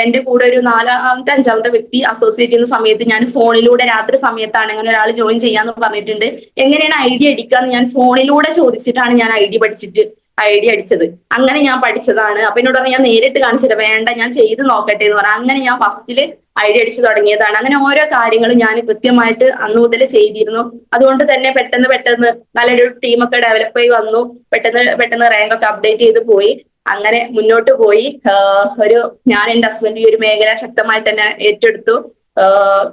എന്റെ കൂടെ ഒരു 4ാമത്തെ 5ാമത്തെ വ്യക്തി അസോസിയേറ്റ് ചെയ്യുന്ന സമയത്ത് ഞാൻ ഫോണിലൂടെ രാത്രി സമയത്താണ് അങ്ങനെ ഒരാൾ ജോയിൻ ചെയ്യാന്ന് പറഞ്ഞിട്ടുണ്ട്, എങ്ങനെയാണ് ഐഡിയ അടിക്കാന്ന് ഞാൻ ഫോണിലൂടെ ചോദിച്ചിട്ടാണ് ഞാൻ ഐഡിയ അടിച്ചത്. അങ്ങനെ ഞാൻ പഠിച്ചതാണ്. അപ്പൊ എന്നോട് പറഞ്ഞാൽ ഞാൻ നേരിട്ട് കാണിച്ചിട്ട് വേണ്ട ഞാൻ ചെയ്ത് നോക്കട്ടെ എന്ന് പറയാം. അങ്ങനെ ഞാൻ ഫസ്റ്റില് ഐഡിയ അടിച്ചു തുടങ്ങിയതാണ്. അങ്ങനെ ഓരോ കാര്യങ്ങളും ഞാൻ കൃത്യമായിട്ട് അന്ന് മുതൽ ചെയ്തിരുന്നു. അതുകൊണ്ട് തന്നെ പെട്ടെന്ന് നല്ലൊരു ടീമൊക്കെ ഡെവലപ്പ് ആയി വന്നു. പെട്ടെന്ന് റാങ്ക് ഒക്കെ അപ്ഡേറ്റ് ചെയ്ത് പോയി. അങ്ങനെ മുന്നോട്ട് പോയി. ഞാൻ എന്റെ ഹസ്ബൻഡ് ഈ ഒരു മേഖല ശക്തമായിട്ട് തന്നെ ഏറ്റെടുത്തു.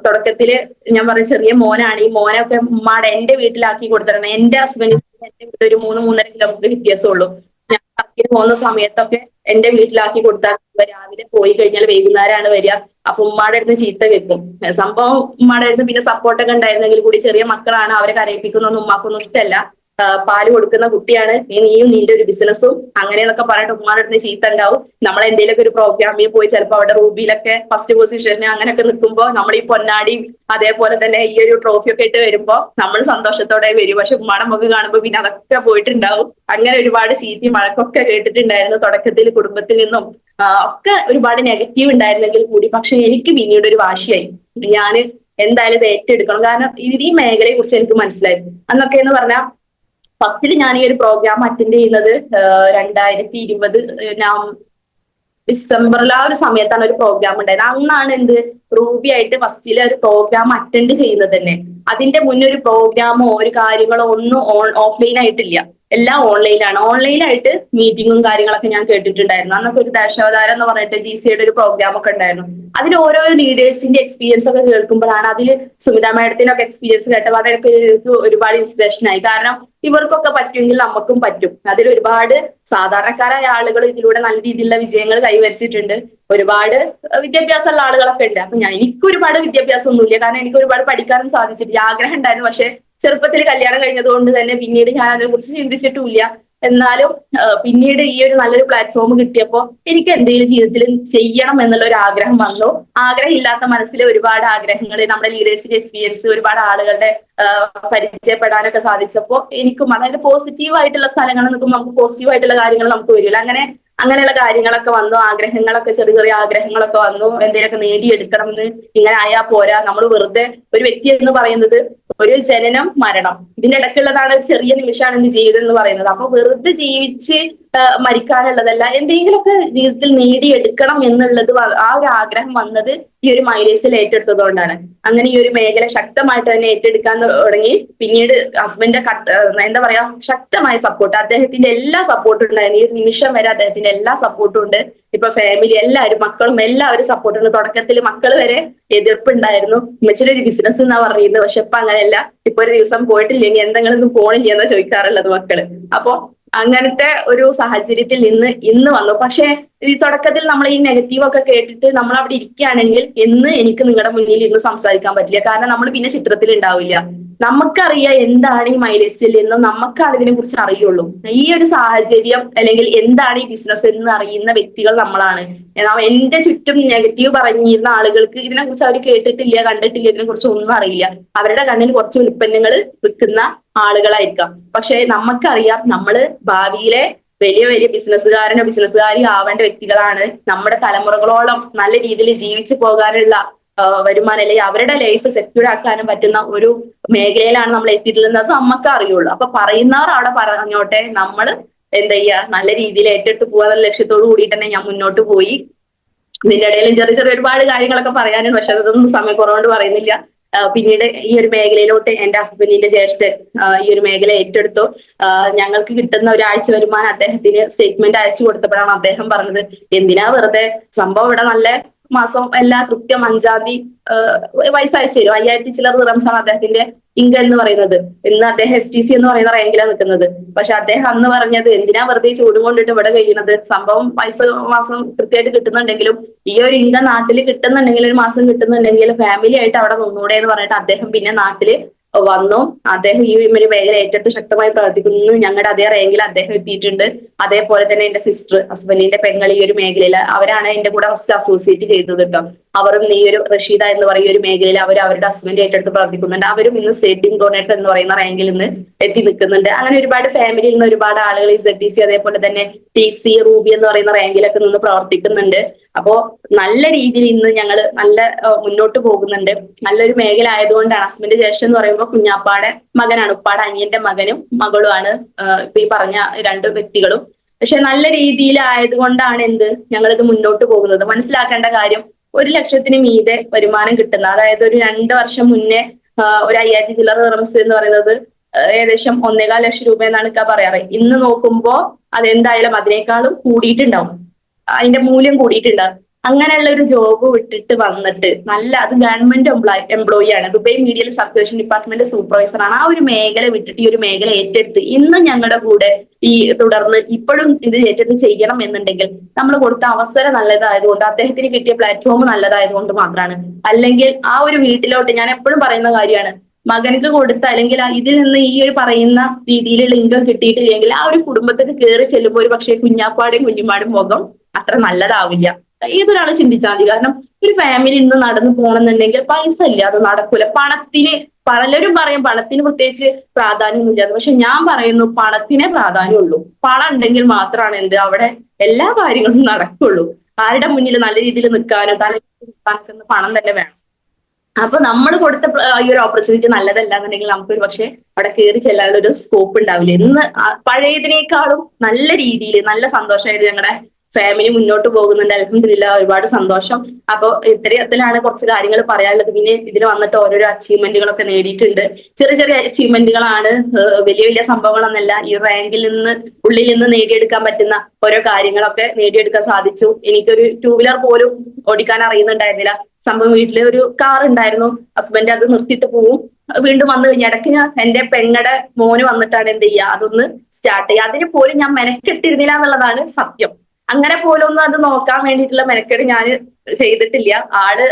തുടക്കത്തില് ഞാൻ പറഞ്ഞ ചെറിയ മോനാണ്. ഈ മോനൊക്കെ ഉമ്മാടെ എന്റെ വീട്ടിലാക്കി കൊടുത്തിരുന്നത്. എന്റെ ഹസ്ബൻഡ് എന്റെ വീട്ടിൽ ഒരു 3-3.5 കിലോമീറ്റർ വ്യത്യാസമുള്ളൂ. ഞാൻ വർക്കിന് പോകുന്ന സമയത്തൊക്കെ എന്റെ വീട്ടിലാക്കി കൊടുത്താൽ രാവിലെ പോയി കഴിഞ്ഞാൽ വൈകുന്നേരമാണ് വരിക. അപ്പൊ ഉമ്മാടെ അടുത്ത് ചീത്ത കേൾക്കും. സംഭവം ഉമ്മാടെ അടുത്ത് പിന്നെ സപ്പോർട്ടൊക്കെ ഉണ്ടായിരുന്നെങ്കിൽ കൂടി ചെറിയ മക്കളാണ്, അവരെ കരയിപ്പിക്കുന്നൊന്നും ഉമ്മാക്കൊന്നും ഇഷ്ടമല്ല. പാല് കൊടുക്കുന്ന കുട്ടിയാണ്, നീയും നിന്റെ ഒരു ബിസിനസ്സും അങ്ങനെയൊക്കെ പറഞ്ഞിട്ട് ഉമ്മാടെ അടുത്ത് ചീത്ത ഉണ്ടാവും. നമ്മൾ എന്തെങ്കിലുമൊക്കെ ഒരു പ്രോഗ്രാമിൽ പോയി ചിലപ്പോൾ അവിടെ റൂബിയിലൊക്കെ ഫസ്റ്റ് പൊസിഷൻ അങ്ങനെയൊക്കെ നിൽക്കുമ്പോൾ നമ്മൾ ഈ പൊന്നാടിയും അതേപോലെ തന്നെ ഈ ഒരു ട്രോഫിയൊക്കെ ഇട്ട് വരുമ്പോ നമ്മൾ സന്തോഷത്തോടെ വരും. പക്ഷെ ഉമ്മാടെ മുഖം കാണുമ്പോൾ പിന്നെ അതൊക്കെ പോയിട്ടുണ്ടാവും. അങ്ങനെ ഒരുപാട് ചീത്തി വഴക്കൊക്കെ കേട്ടിട്ടുണ്ടായിരുന്നു തുടക്കത്തിൽ. കുടുംബത്തിൽ നിന്നും ഒക്കെ ഒരുപാട് നെഗറ്റീവ് ഉണ്ടായിരുന്നെങ്കിൽ കൂടി പക്ഷെ എനിക്ക് പിന്നീട് ഒരു വാശിയായി. ഞാൻ എന്തായാലും ഇത് ഏറ്റെടുക്കണം. കാരണം ഈ മേഖലയെ കുറിച്ച് എനിക്ക് മനസ്സിലായി. അന്നൊക്കെ എന്ന് പറഞ്ഞാൽ ഫസ്റ്റിൽ ഞാൻ ഈ ഒരു പ്രോഗ്രാം അറ്റൻഡ് ചെയ്യുന്നത് 2020 ഡിസംബറിൽ ആ ഒരു സമയത്താണ് ഒരു പ്രോഗ്രാം ഉണ്ടായത്. അന്നാണ് റൂബി ആയിട്ട് ഫസ്റ്റിലെ ഒരു പ്രോഗ്രാം അറ്റൻഡ് ചെയ്യുന്നത് തന്നെ. അതിന്റെ മുന്നേ ഒരു പ്രോഗ്രാമോ ഒരു കാര്യങ്ങളോ ഒന്നും ഓഫ്ലൈൻ ആയിട്ടില്ല, എല്ലാം ഓൺലൈനാണ്. ഓൺലൈനായിട്ട് മീറ്റിങ്ങും കാര്യങ്ങളൊക്കെ ഞാൻ കേട്ടിട്ടുണ്ടായിരുന്നു. അന്നൊക്കെ ഒരു ദശാവതാരം എന്ന് പറഞ്ഞിട്ട് GCയുടെ ഒരു പ്രോഗ്രാം ഒക്കെ ഉണ്ടായിരുന്നു. അതിൽ ഓരോ ലീഡേഴ്സിന്റെ എക്സ്പീരിയൻസ് ഒക്കെ കേൾക്കുമ്പോഴാണ് അതിൽ സുമിത മാഡത്തിനൊക്കെ എക്സ്പീരിയൻസ് കേട്ടപ്പോൾ അതൊക്കെ ഒരുപാട് ഇൻസ്പിറേഷൻ ആയി. കാരണം ഇവർക്കൊക്കെ പറ്റുമെങ്കിൽ നമുക്കും പറ്റും. അതിൽ ഒരുപാട് സാധാരണക്കാരായ ആളുകൾ ഇതിലൂടെ നല്ല രീതിയിലുള്ള വിജയങ്ങൾ കൈവരിച്ചിട്ടുണ്ട്. ഒരുപാട് വിദ്യാഭ്യാസമുള്ള ആളുകളൊക്കെ ഉണ്ട്. അപ്പൊ എനിക്ക് ഒരുപാട് വിദ്യാഭ്യാസം ഒന്നുമില്ല, കാരണം എനിക്ക് ഒരുപാട് പഠിക്കാനും സാധിച്ചിട്ടില്ല. ആഗ്രഹം ഉണ്ടായിരുന്നു, പക്ഷെ ചെറുപ്പത്തിൽ കല്യാണം കഴിഞ്ഞത് കൊണ്ട് തന്നെ പിന്നീട് ഞാൻ അതിനെ കുറിച്ച് ചിന്തിച്ചിട്ടുമില്ല. എന്നാലും പിന്നീട് ഈ ഒരു നല്ലൊരു പ്ലാറ്റ്ഫോം കിട്ടിയപ്പോൾ എനിക്ക് എന്തെങ്കിലും ജീവിതത്തിൽ ചെയ്യണം എന്നുള്ള ഒരു ആഗ്രഹം വന്നു. ആഗ്രഹം ഇല്ലാത്ത മനസ്സിലെ ഒരുപാട് ആഗ്രഹങ്ങൾ, നമ്മുടെ ലീഡേഴ്സിന്റെ എക്സ്പീരിയൻസ്, ഒരുപാട് ആളുകളുടെ പരിചയപ്പെടാനൊക്കെ സാധിച്ചപ്പോൾ എനിക്കും അതായത് പോസിറ്റീവ് ആയിട്ടുള്ള സ്ഥലങ്ങളിൽ നിൽക്കുമ്പോൾ നമുക്ക് പോസിറ്റീവ് ആയിട്ടുള്ള കാര്യങ്ങൾ നമുക്ക് വരില്ല. അങ്ങനെയുള്ള കാര്യങ്ങളൊക്കെ വന്നു. ആഗ്രഹങ്ങളൊക്കെ ചെറിയ ആഗ്രഹങ്ങളൊക്കെ വന്നു. എന്തെങ്കിലുമൊക്കെ നേടിയെടുക്കണം എന്ന്. ഇങ്ങനെ ആയാൽ പോരാ. നമ്മൾ വെറുതെ ഒരു വ്യക്തി എന്ന് പറയുന്നത് ഒരു ജനനം മരണം ഇതിന്റെ ഇടയ്ക്കുള്ളതാണ്. ചെറിയ നിമിഷമാണ് ജീവിതം എന്ന് പറയുന്നത്. അപ്പൊ വെറുതെ ജീവിച്ച് മരിക്കാനുള്ളതല്ല, എന്തെങ്കിലുമൊക്കെ ജീവിതത്തിൽ നേടിയെടുക്കണം എന്നുള്ളത് ആ ഒരു ആഗ്രഹം വന്നത് ഈ ഒരു മൈലേസിൽ ഏറ്റെടുത്തതുകൊണ്ടാണ്. അങ്ങനെ ഈ ഒരു മേഖല ശക്തമായിട്ട് തന്നെ ഏറ്റെടുക്കാൻ തുടങ്ങി. പിന്നീട് ഹസ്ബൻഡിന്റെ എന്താ പറയാ ശക്തമായ സപ്പോർട്ട്, അദ്ദേഹത്തിന്റെ എല്ലാ സപ്പോർട്ടും ഉണ്ടായിരുന്നു. ഈ നിമിഷം വരെ അദ്ദേഹത്തിന്റെ എല്ലാ സപ്പോർട്ടും ഉണ്ട്. ഇപ്പൊ ഫാമിലി എല്ലാവരും, മക്കളും എല്ലാവരും സപ്പോർട്ടുണ്ട്. തുടക്കത്തിൽ മക്കൾ വരെ എതിർപ്പുണ്ടായിരുന്നു. ഉമ്മച്ചിയുടെ ഒരു ബിസിനസ് എന്നാ പറയുന്നത്, പക്ഷെ ഇപ്പൊ അങ്ങനെയല്ല. ഇപ്പൊ ഒരു ദിവസം പോയിട്ടില്ലെങ്കിൽ എന്തെങ്കിലും പോണില്ല എന്നാ ചോദിക്കാറുള്ളത് മക്കള്. അപ്പൊ അങ്ങനത്തെ ഒരു സാഹചര്യത്തിൽ ഇന്ന് വന്നു. പക്ഷെ ഈ തുടക്കത്തിൽ നമ്മൾ ഈ നെഗറ്റീവ് ഒക്കെ കേട്ടിട്ട് നമ്മൾ അവിടെ ഇരിക്കുകയാണെങ്കിൽ എനിക്ക് നിങ്ങളുടെ മുന്നിൽ ഇന്ന് സംസാരിക്കാൻ പറ്റില്ല. കാരണം നമ്മൾ പിന്നെ ചിത്രത്തിൽ ഉണ്ടാവില്ല. നമുക്കറിയാം എന്താണ് ഈ മൈലേസിൽ എന്നും നമുക്കാണ് ഇതിനെ കുറിച്ച് അറിയുള്ളൂ. ഈ ഒരു സാഹചര്യം അല്ലെങ്കിൽ എന്താണ് ഈ ബിസിനസ് എന്ന് അറിയുന്ന വ്യക്തികൾ നമ്മളാണ്. എന്റെ ചുറ്റും നെഗറ്റീവ് പറഞ്ഞിരുന്ന ആളുകൾക്ക് ഇതിനെ കുറിച്ച് അവർ കേട്ടിട്ടില്ല, കണ്ടിട്ടില്ല, ഇതിനെ കുറിച്ച് ഒന്നും അറിയില്ല. അവരുടെ കണ്ണിൽ കുറച്ച് ഉൽപ്പന്നങ്ങൾ വിൽക്കുന്ന ആളുകളായിരിക്കാം. പക്ഷെ നമുക്കറിയാം നമ്മള് ഭാവിയിലെ വലിയ ബിസിനസ്സുകാരി ആവേണ്ട വ്യക്തികളാണ്. നമ്മുടെ തലമുറകളോളം നല്ല രീതിയിൽ ജീവിച്ചു പോകാനുള്ള വരുമാനം അല്ലെങ്കിൽ അവരുടെ ലൈഫ് സെക്യൂർ ആക്കാനും പറ്റുന്ന ഒരു മേഖലയിലാണ് നമ്മൾ എത്തിയിട്ടുള്ളത്. അത് നമുക്ക് അറിയുള്ളൂ. അപ്പൊ പറയുന്നവർ അവിടെ പറഞ്ഞോട്ടെ, നമ്മൾ എന്താ ചെയ്യുക, നല്ല രീതിയിൽ ഏറ്റെടുത്ത് പോകാനുള്ള ലക്ഷ്യത്തോടു കൂടിയിട്ട് തന്നെ ഞാൻ മുന്നോട്ട് പോയി. ഇതിന്റെ ഇടയിലും ചെറിയ ഒരുപാട് കാര്യങ്ങളൊക്കെ പറയാനുണ്ട്, പക്ഷെ അതൊന്നും സമയക്കുറവുകൊണ്ട് പറയുന്നില്ല. പിന്നീട് ഈ ഒരു മേഖലയിലോട്ട് എന്റെ ഹസ്ബൻഡിന്റെ ജ്യേഷ്ഠൻ ഈ ഒരു മേഖല ഏറ്റെടുത്തു. ഞങ്ങൾക്ക് കിട്ടുന്ന ഒരാഴ്ച വരുമാനം അദ്ദേഹത്തിന് സ്റ്റേറ്റ്മെന്റ് അയച്ചു കൊടുത്തപ്പോഴാണ് അദ്ദേഹം പറഞ്ഞത്, എന്തിനാ വെറുതെ, സംഭവം ഇവിടെ നല്ല മാസം എല്ലാ കൃത്യം 5-ാം തീയതി പൈസ അയച്ചു തരും. 5000 ചില്ലറ ദിറംസാണ് അദ്ദേഹത്തിന്റെ ഇൻകം എന്ന് പറയുന്നത്. ഇന്ന് അദ്ദേഹം STC എന്ന് പറയുന്ന റാങ്കിലാണ് നിൽക്കുന്നത്. പക്ഷെ അദ്ദേഹം അന്ന് പറഞ്ഞത്, എന്തിനാ വെറുതെ ചൂടും കൊണ്ടിട്ട് ഇവിടെ കഴിയുന്നത്, സംഭവം പൈസ മാസം കൃത്യമായിട്ട് കിട്ടുന്നുണ്ടെങ്കിലും ഈ ഒരു ഇൻകം നാട്ടിൽ കിട്ടുന്നുണ്ടെങ്കിൽ, ഒരു മാസം കിട്ടുന്നുണ്ടെങ്കിൽ ഫാമിലി ആയിട്ട് അവിടെ നിന്നൂടെ എന്ന് പറഞ്ഞിട്ട് അദ്ദേഹം പിന്നെ നാട്ടില് വന്നു. അദ്ദേഹം ഈ ഒരു മേഖല ഏറ്റെടുത്ത് ശക്തമായി പ്രവർത്തിക്കുന്നു. ഞങ്ങളുടെ അതേ റാങ്കിൽ അദ്ദേഹം എത്തിയിട്ടുണ്ട്. അതേപോലെ തന്നെ എന്റെ സിസ്റ്റർ, ഹസ്ബൻഡിന്റെ പെങ്ങൾ ഈ ഒരു മേഖലയിൽ, അവരാണ് എന്റെ കൂടെ ഫസ്റ്റ് അസോസിയേറ്റ് ചെയ്തത് കേട്ടോ. അവരും ഈ ഒരു റഷീദ എന്ന് പറയുന്ന ഒരു മേഖലയിൽ അവർ അവരുടെ ഹസ്ബൻഡ് ഏറ്റെടുത്ത് പ്രവർത്തിക്കുന്നുണ്ട്. അവരും ഇന്ന് സ്റ്റേറ്റ് ടീം കോർഡിനേറ്റർ എന്ന് പറയുന്ന റാങ്കിൽ നിന്ന് എത്തി നിൽക്കുന്നുണ്ട്. അങ്ങനെ ഒരുപാട് ഫാമിലിയിൽ നിന്ന് ഒരുപാട് ആളുകൾ ഈ ZTC അതേപോലെ തന്നെ TC, റൂബി എന്ന് പറയുന്ന റാങ്കിലൊക്കെ നിന്ന് പ്രവർത്തിക്കുന്നുണ്ട്. അപ്പോ നല്ല രീതിയിൽ ഇന്ന് ഞങ്ങൾ നല്ല മുന്നോട്ട് പോകുന്നുണ്ട്. നല്ലൊരു മേഖല ആയതുകൊണ്ടാണ്. ഹസ്ബൻഡ് ജ്യേഷ്ഠൻ എന്ന് പറയുമ്പോൾ കുഞ്ഞാപ്പാടെ മകനാണ്, ഉപ്പാടെ അനിയന്റെ മകനും മകളുമാണ് ഇപ്പൊ ഈ പറഞ്ഞ 2 വ്യക്തികളും. പക്ഷെ നല്ല രീതിയിലായതുകൊണ്ടാണ് ഞങ്ങളിത് മുന്നോട്ട് പോകുന്നത്. മനസ്സിലാക്കേണ്ട കാര്യം, 1 ലക്ഷത്തിന് മീതെ വരുമാനം കിട്ടുന്ന, അതായത് ഒരു 2 വർഷം മുന്നേ ഒരു 5000 ചില്ലറ ദിറംസ് എന്ന് പറയുന്നത് ഏകദേശം 1.25 ലക്ഷം രൂപ എന്നാണ് ഇക്ക പറയാറ്. ഇന്ന് നോക്കുമ്പോ അതെന്തായാലും അതിനേക്കാളും കൂടിയിട്ടുണ്ടാവും, അതിന്റെ മൂല്യം കൂടിയിട്ടുണ്ടാവും. അങ്ങനെയുള്ള ഒരു ജോബ് വിട്ടിട്ട് വന്നിട്ട് അത് ഗവൺമെന്റ് എംപ്ലോയി ആണ്, ദുബൈ മീഡിയൽ സർക്കുലേഷൻ ഡിപ്പാർട്ട്മെന്റ് സൂപ്പർവൈസർ ആണ്. ആ ഒരു മേഖല വിട്ടിട്ട് ഈ ഒരു മേഖല ഏറ്റെടുത്ത് ഇന്ന് ഞങ്ങളുടെ കൂടെ തുടർന്ന് ഇപ്പോഴും ഇത് ഏറ്റെടുത്ത് ചെയ്യണം എന്നുണ്ടെങ്കിൽ നമ്മൾ കൊടുത്ത അവസരം നല്ലതായതുകൊണ്ട്, അദ്ദേഹത്തിന് കിട്ടിയ പ്ലാറ്റ്ഫോം നല്ലതായതുകൊണ്ട് മാത്രമാണ്. അല്ലെങ്കിൽ ആ ഒരു വീട്ടിലോട്ട്, ഞാൻ എപ്പോഴും പറയുന്ന കാര്യമാണ്, മകനക്ക് കൊടുത്ത അല്ലെങ്കിൽ ഇതിൽ നിന്ന് ഈ ഒരു പറയുന്ന രീതിയിലുള്ള ഇൻകം കിട്ടിയിട്ടില്ലെങ്കിൽ ആ ഒരു കുടുംബത്തിന് കയറി ചെല്ലുമ്പോൾ ഒരു പക്ഷേ കുഞ്ഞാപ്പാടും കുഞ്ഞുമാടും മുഖം അത്ര നല്ലതാവില്ല. ഏതൊരാൾ ചിന്തിച്ചാൽ മതി. കാരണം ഒരു ഫാമിലി ഇന്ന് നടന്നു പോകണമെന്നുണ്ടെങ്കിൽ പൈസ ഇല്ല, അത് നടക്കൂല. പണത്തിന് പലരും പറയും പണത്തിന് പ്രത്യേകിച്ച് പ്രാധാന്യമൊന്നുമില്ല, പക്ഷെ ഞാൻ പറയുന്നു പണത്തിനെ പ്രാധാന്യമുള്ളൂ. പണം ഉണ്ടെങ്കിൽ മാത്രമാണ് അവിടെ എല്ലാ കാര്യങ്ങളും നടക്കുള്ളൂ. ആരുടെ മുന്നിൽ നല്ല രീതിയിൽ നിൽക്കാനോ നിൽക്കാനൊക്കെ പണം തന്നെ വേണം. അപ്പൊ നമ്മൾ കൊടുത്ത ഈ ഒരു ഓപ്പർച്യൂണിറ്റി നല്ലതല്ല എന്നുണ്ടെങ്കിൽ നമുക്കൊരു പക്ഷെ അവിടെ കയറി ചെല്ലാനുള്ള ഒരു സ്കോപ്പ് ഉണ്ടാവില്ല. ഇന്ന് പഴയതിനേക്കാളും നല്ല രീതിയിൽ നല്ല സന്തോഷമായിട്ട് ഞങ്ങളുടെ ഫാമിലി മുന്നോട്ട് പോകുന്നുണ്ട്. അൽഹംദുലില്ലാഹ്, ഒരുപാട് സന്തോഷം. അപ്പൊ ഇത്തരത്തിലാണ് കുറച്ച് കാര്യങ്ങൾ പറയാനുള്ളത്. പിന്നെ ഇതിൽ വന്നിട്ട് ഓരോരോ അച്ചീവ്മെന്റുകളൊക്കെ നേടിയിട്ടുണ്ട്. ചെറിയ ചെറിയ അച്ചീവ്മെന്റുകളാണ്, വലിയ വലിയ സംഭവങ്ങളൊന്നല്ല. ഈ റാങ്കിൽ നിന്ന് ഉള്ളിൽ നിന്ന് നേടിയെടുക്കാൻ പറ്റുന്ന ഓരോ കാര്യങ്ങളൊക്കെ നേടിയെടുക്കാൻ സാധിച്ചു. എനിക്കൊരു 2 വീലർ പോലും ഓടിക്കാൻ അറിയുന്നുണ്ടായിരുന്നില്ല. സംഭവം വീട്ടില് ഒരു കാർ ഉണ്ടായിരുന്നു, ഹസ്ബൻഡ് അത് നിർത്തിയിട്ട് പോവും, വീണ്ടും വന്നു കഴിഞ്ഞാൽ ഇടയ്ക്ക് എന്റെ പെങ്ങടെ മോന് വന്നിട്ടാണ് എന്ത് ചെയ്യുക, അതൊന്ന് സ്റ്റാർട്ട് ചെയ്യുക. അതിന് പോലും ഞാൻ മെനക്കെട്ടിരുന്നില്ല എന്നുള്ളതാണ് സത്യം. അങ്ങനെ പോലും ഒന്നും അത് നോക്കാൻ വേണ്ടിയിട്ടുള്ള മെനക്കെട് ഞാൻ ചെയ്തിട്ടില്ല. ആള്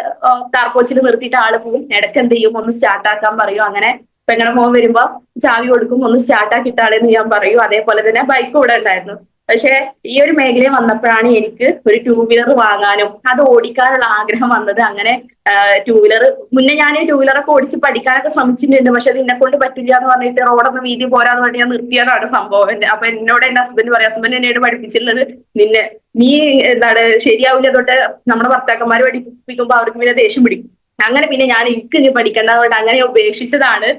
കാർപോച്ചിൽ നിർത്തിയിട്ട് ആള് പോവും, ഇടയ്ക്ക് എന്ത് ചെയ്യും, ഒന്ന് സ്റ്റാർട്ട് ആക്കാൻ പറയും. അങ്ങനെ പെങ്ങടെ മോൻ വരുമ്പോ ചാവി കൊടുക്കും, ഒന്ന് സ്റ്റാർട്ട് ആക്കിയിട്ടാളെന്ന് ഞാൻ പറയും. അതേപോലെ തന്നെ ബൈക്ക് ഇവിടെ ഉണ്ടായിരുന്നു. പക്ഷെ ഈ ഒരു മേഖലയിൽ വന്നപ്പോഴാണ് എനിക്ക് ഒരു 2 വീലർ വാങ്ങാനും അത് ഓടിക്കാനുള്ള ആഗ്രഹം വന്നത്. അങ്ങനെ 2 വീലർ മുന്നേ ഞാൻ 2 വീലറൊക്കെ ഓടിച്ച് പഠിക്കാനൊക്കെ ശ്രമിച്ചിട്ടുണ്ട്. പക്ഷെ അത് എന്നെ കൊണ്ട് പറ്റില്ല എന്ന് പറഞ്ഞിട്ട് റോഡൊന്നും വീതി പോരാന്ന് പറഞ്ഞിട്ട് ഞാൻ നിർത്തിയതാണ് സംഭവം. അപ്പൊ എന്നോട് എന്റെ ഹസ്ബൻഡ് പറയും, ഹസ്ബൻഡ് എന്നോട് പഠിപ്പിച്ചിട്ടുള്ളത്, നീ ശരിയാവില്ല തൊട്ട് നമ്മുടെ ഭർത്താക്കന്മാർ പഠിപ്പിക്കുമ്പോ അവർക്ക് പിന്നെ ദേഷ്യം പിടിക്കും. അങ്ങനെ പിന്നെ ഞാൻ എനിക്ക് പഠിക്കേണ്ടതുകൊണ്ട് അങ്ങനെ ഉപേക്ഷിച്ചതാണ്.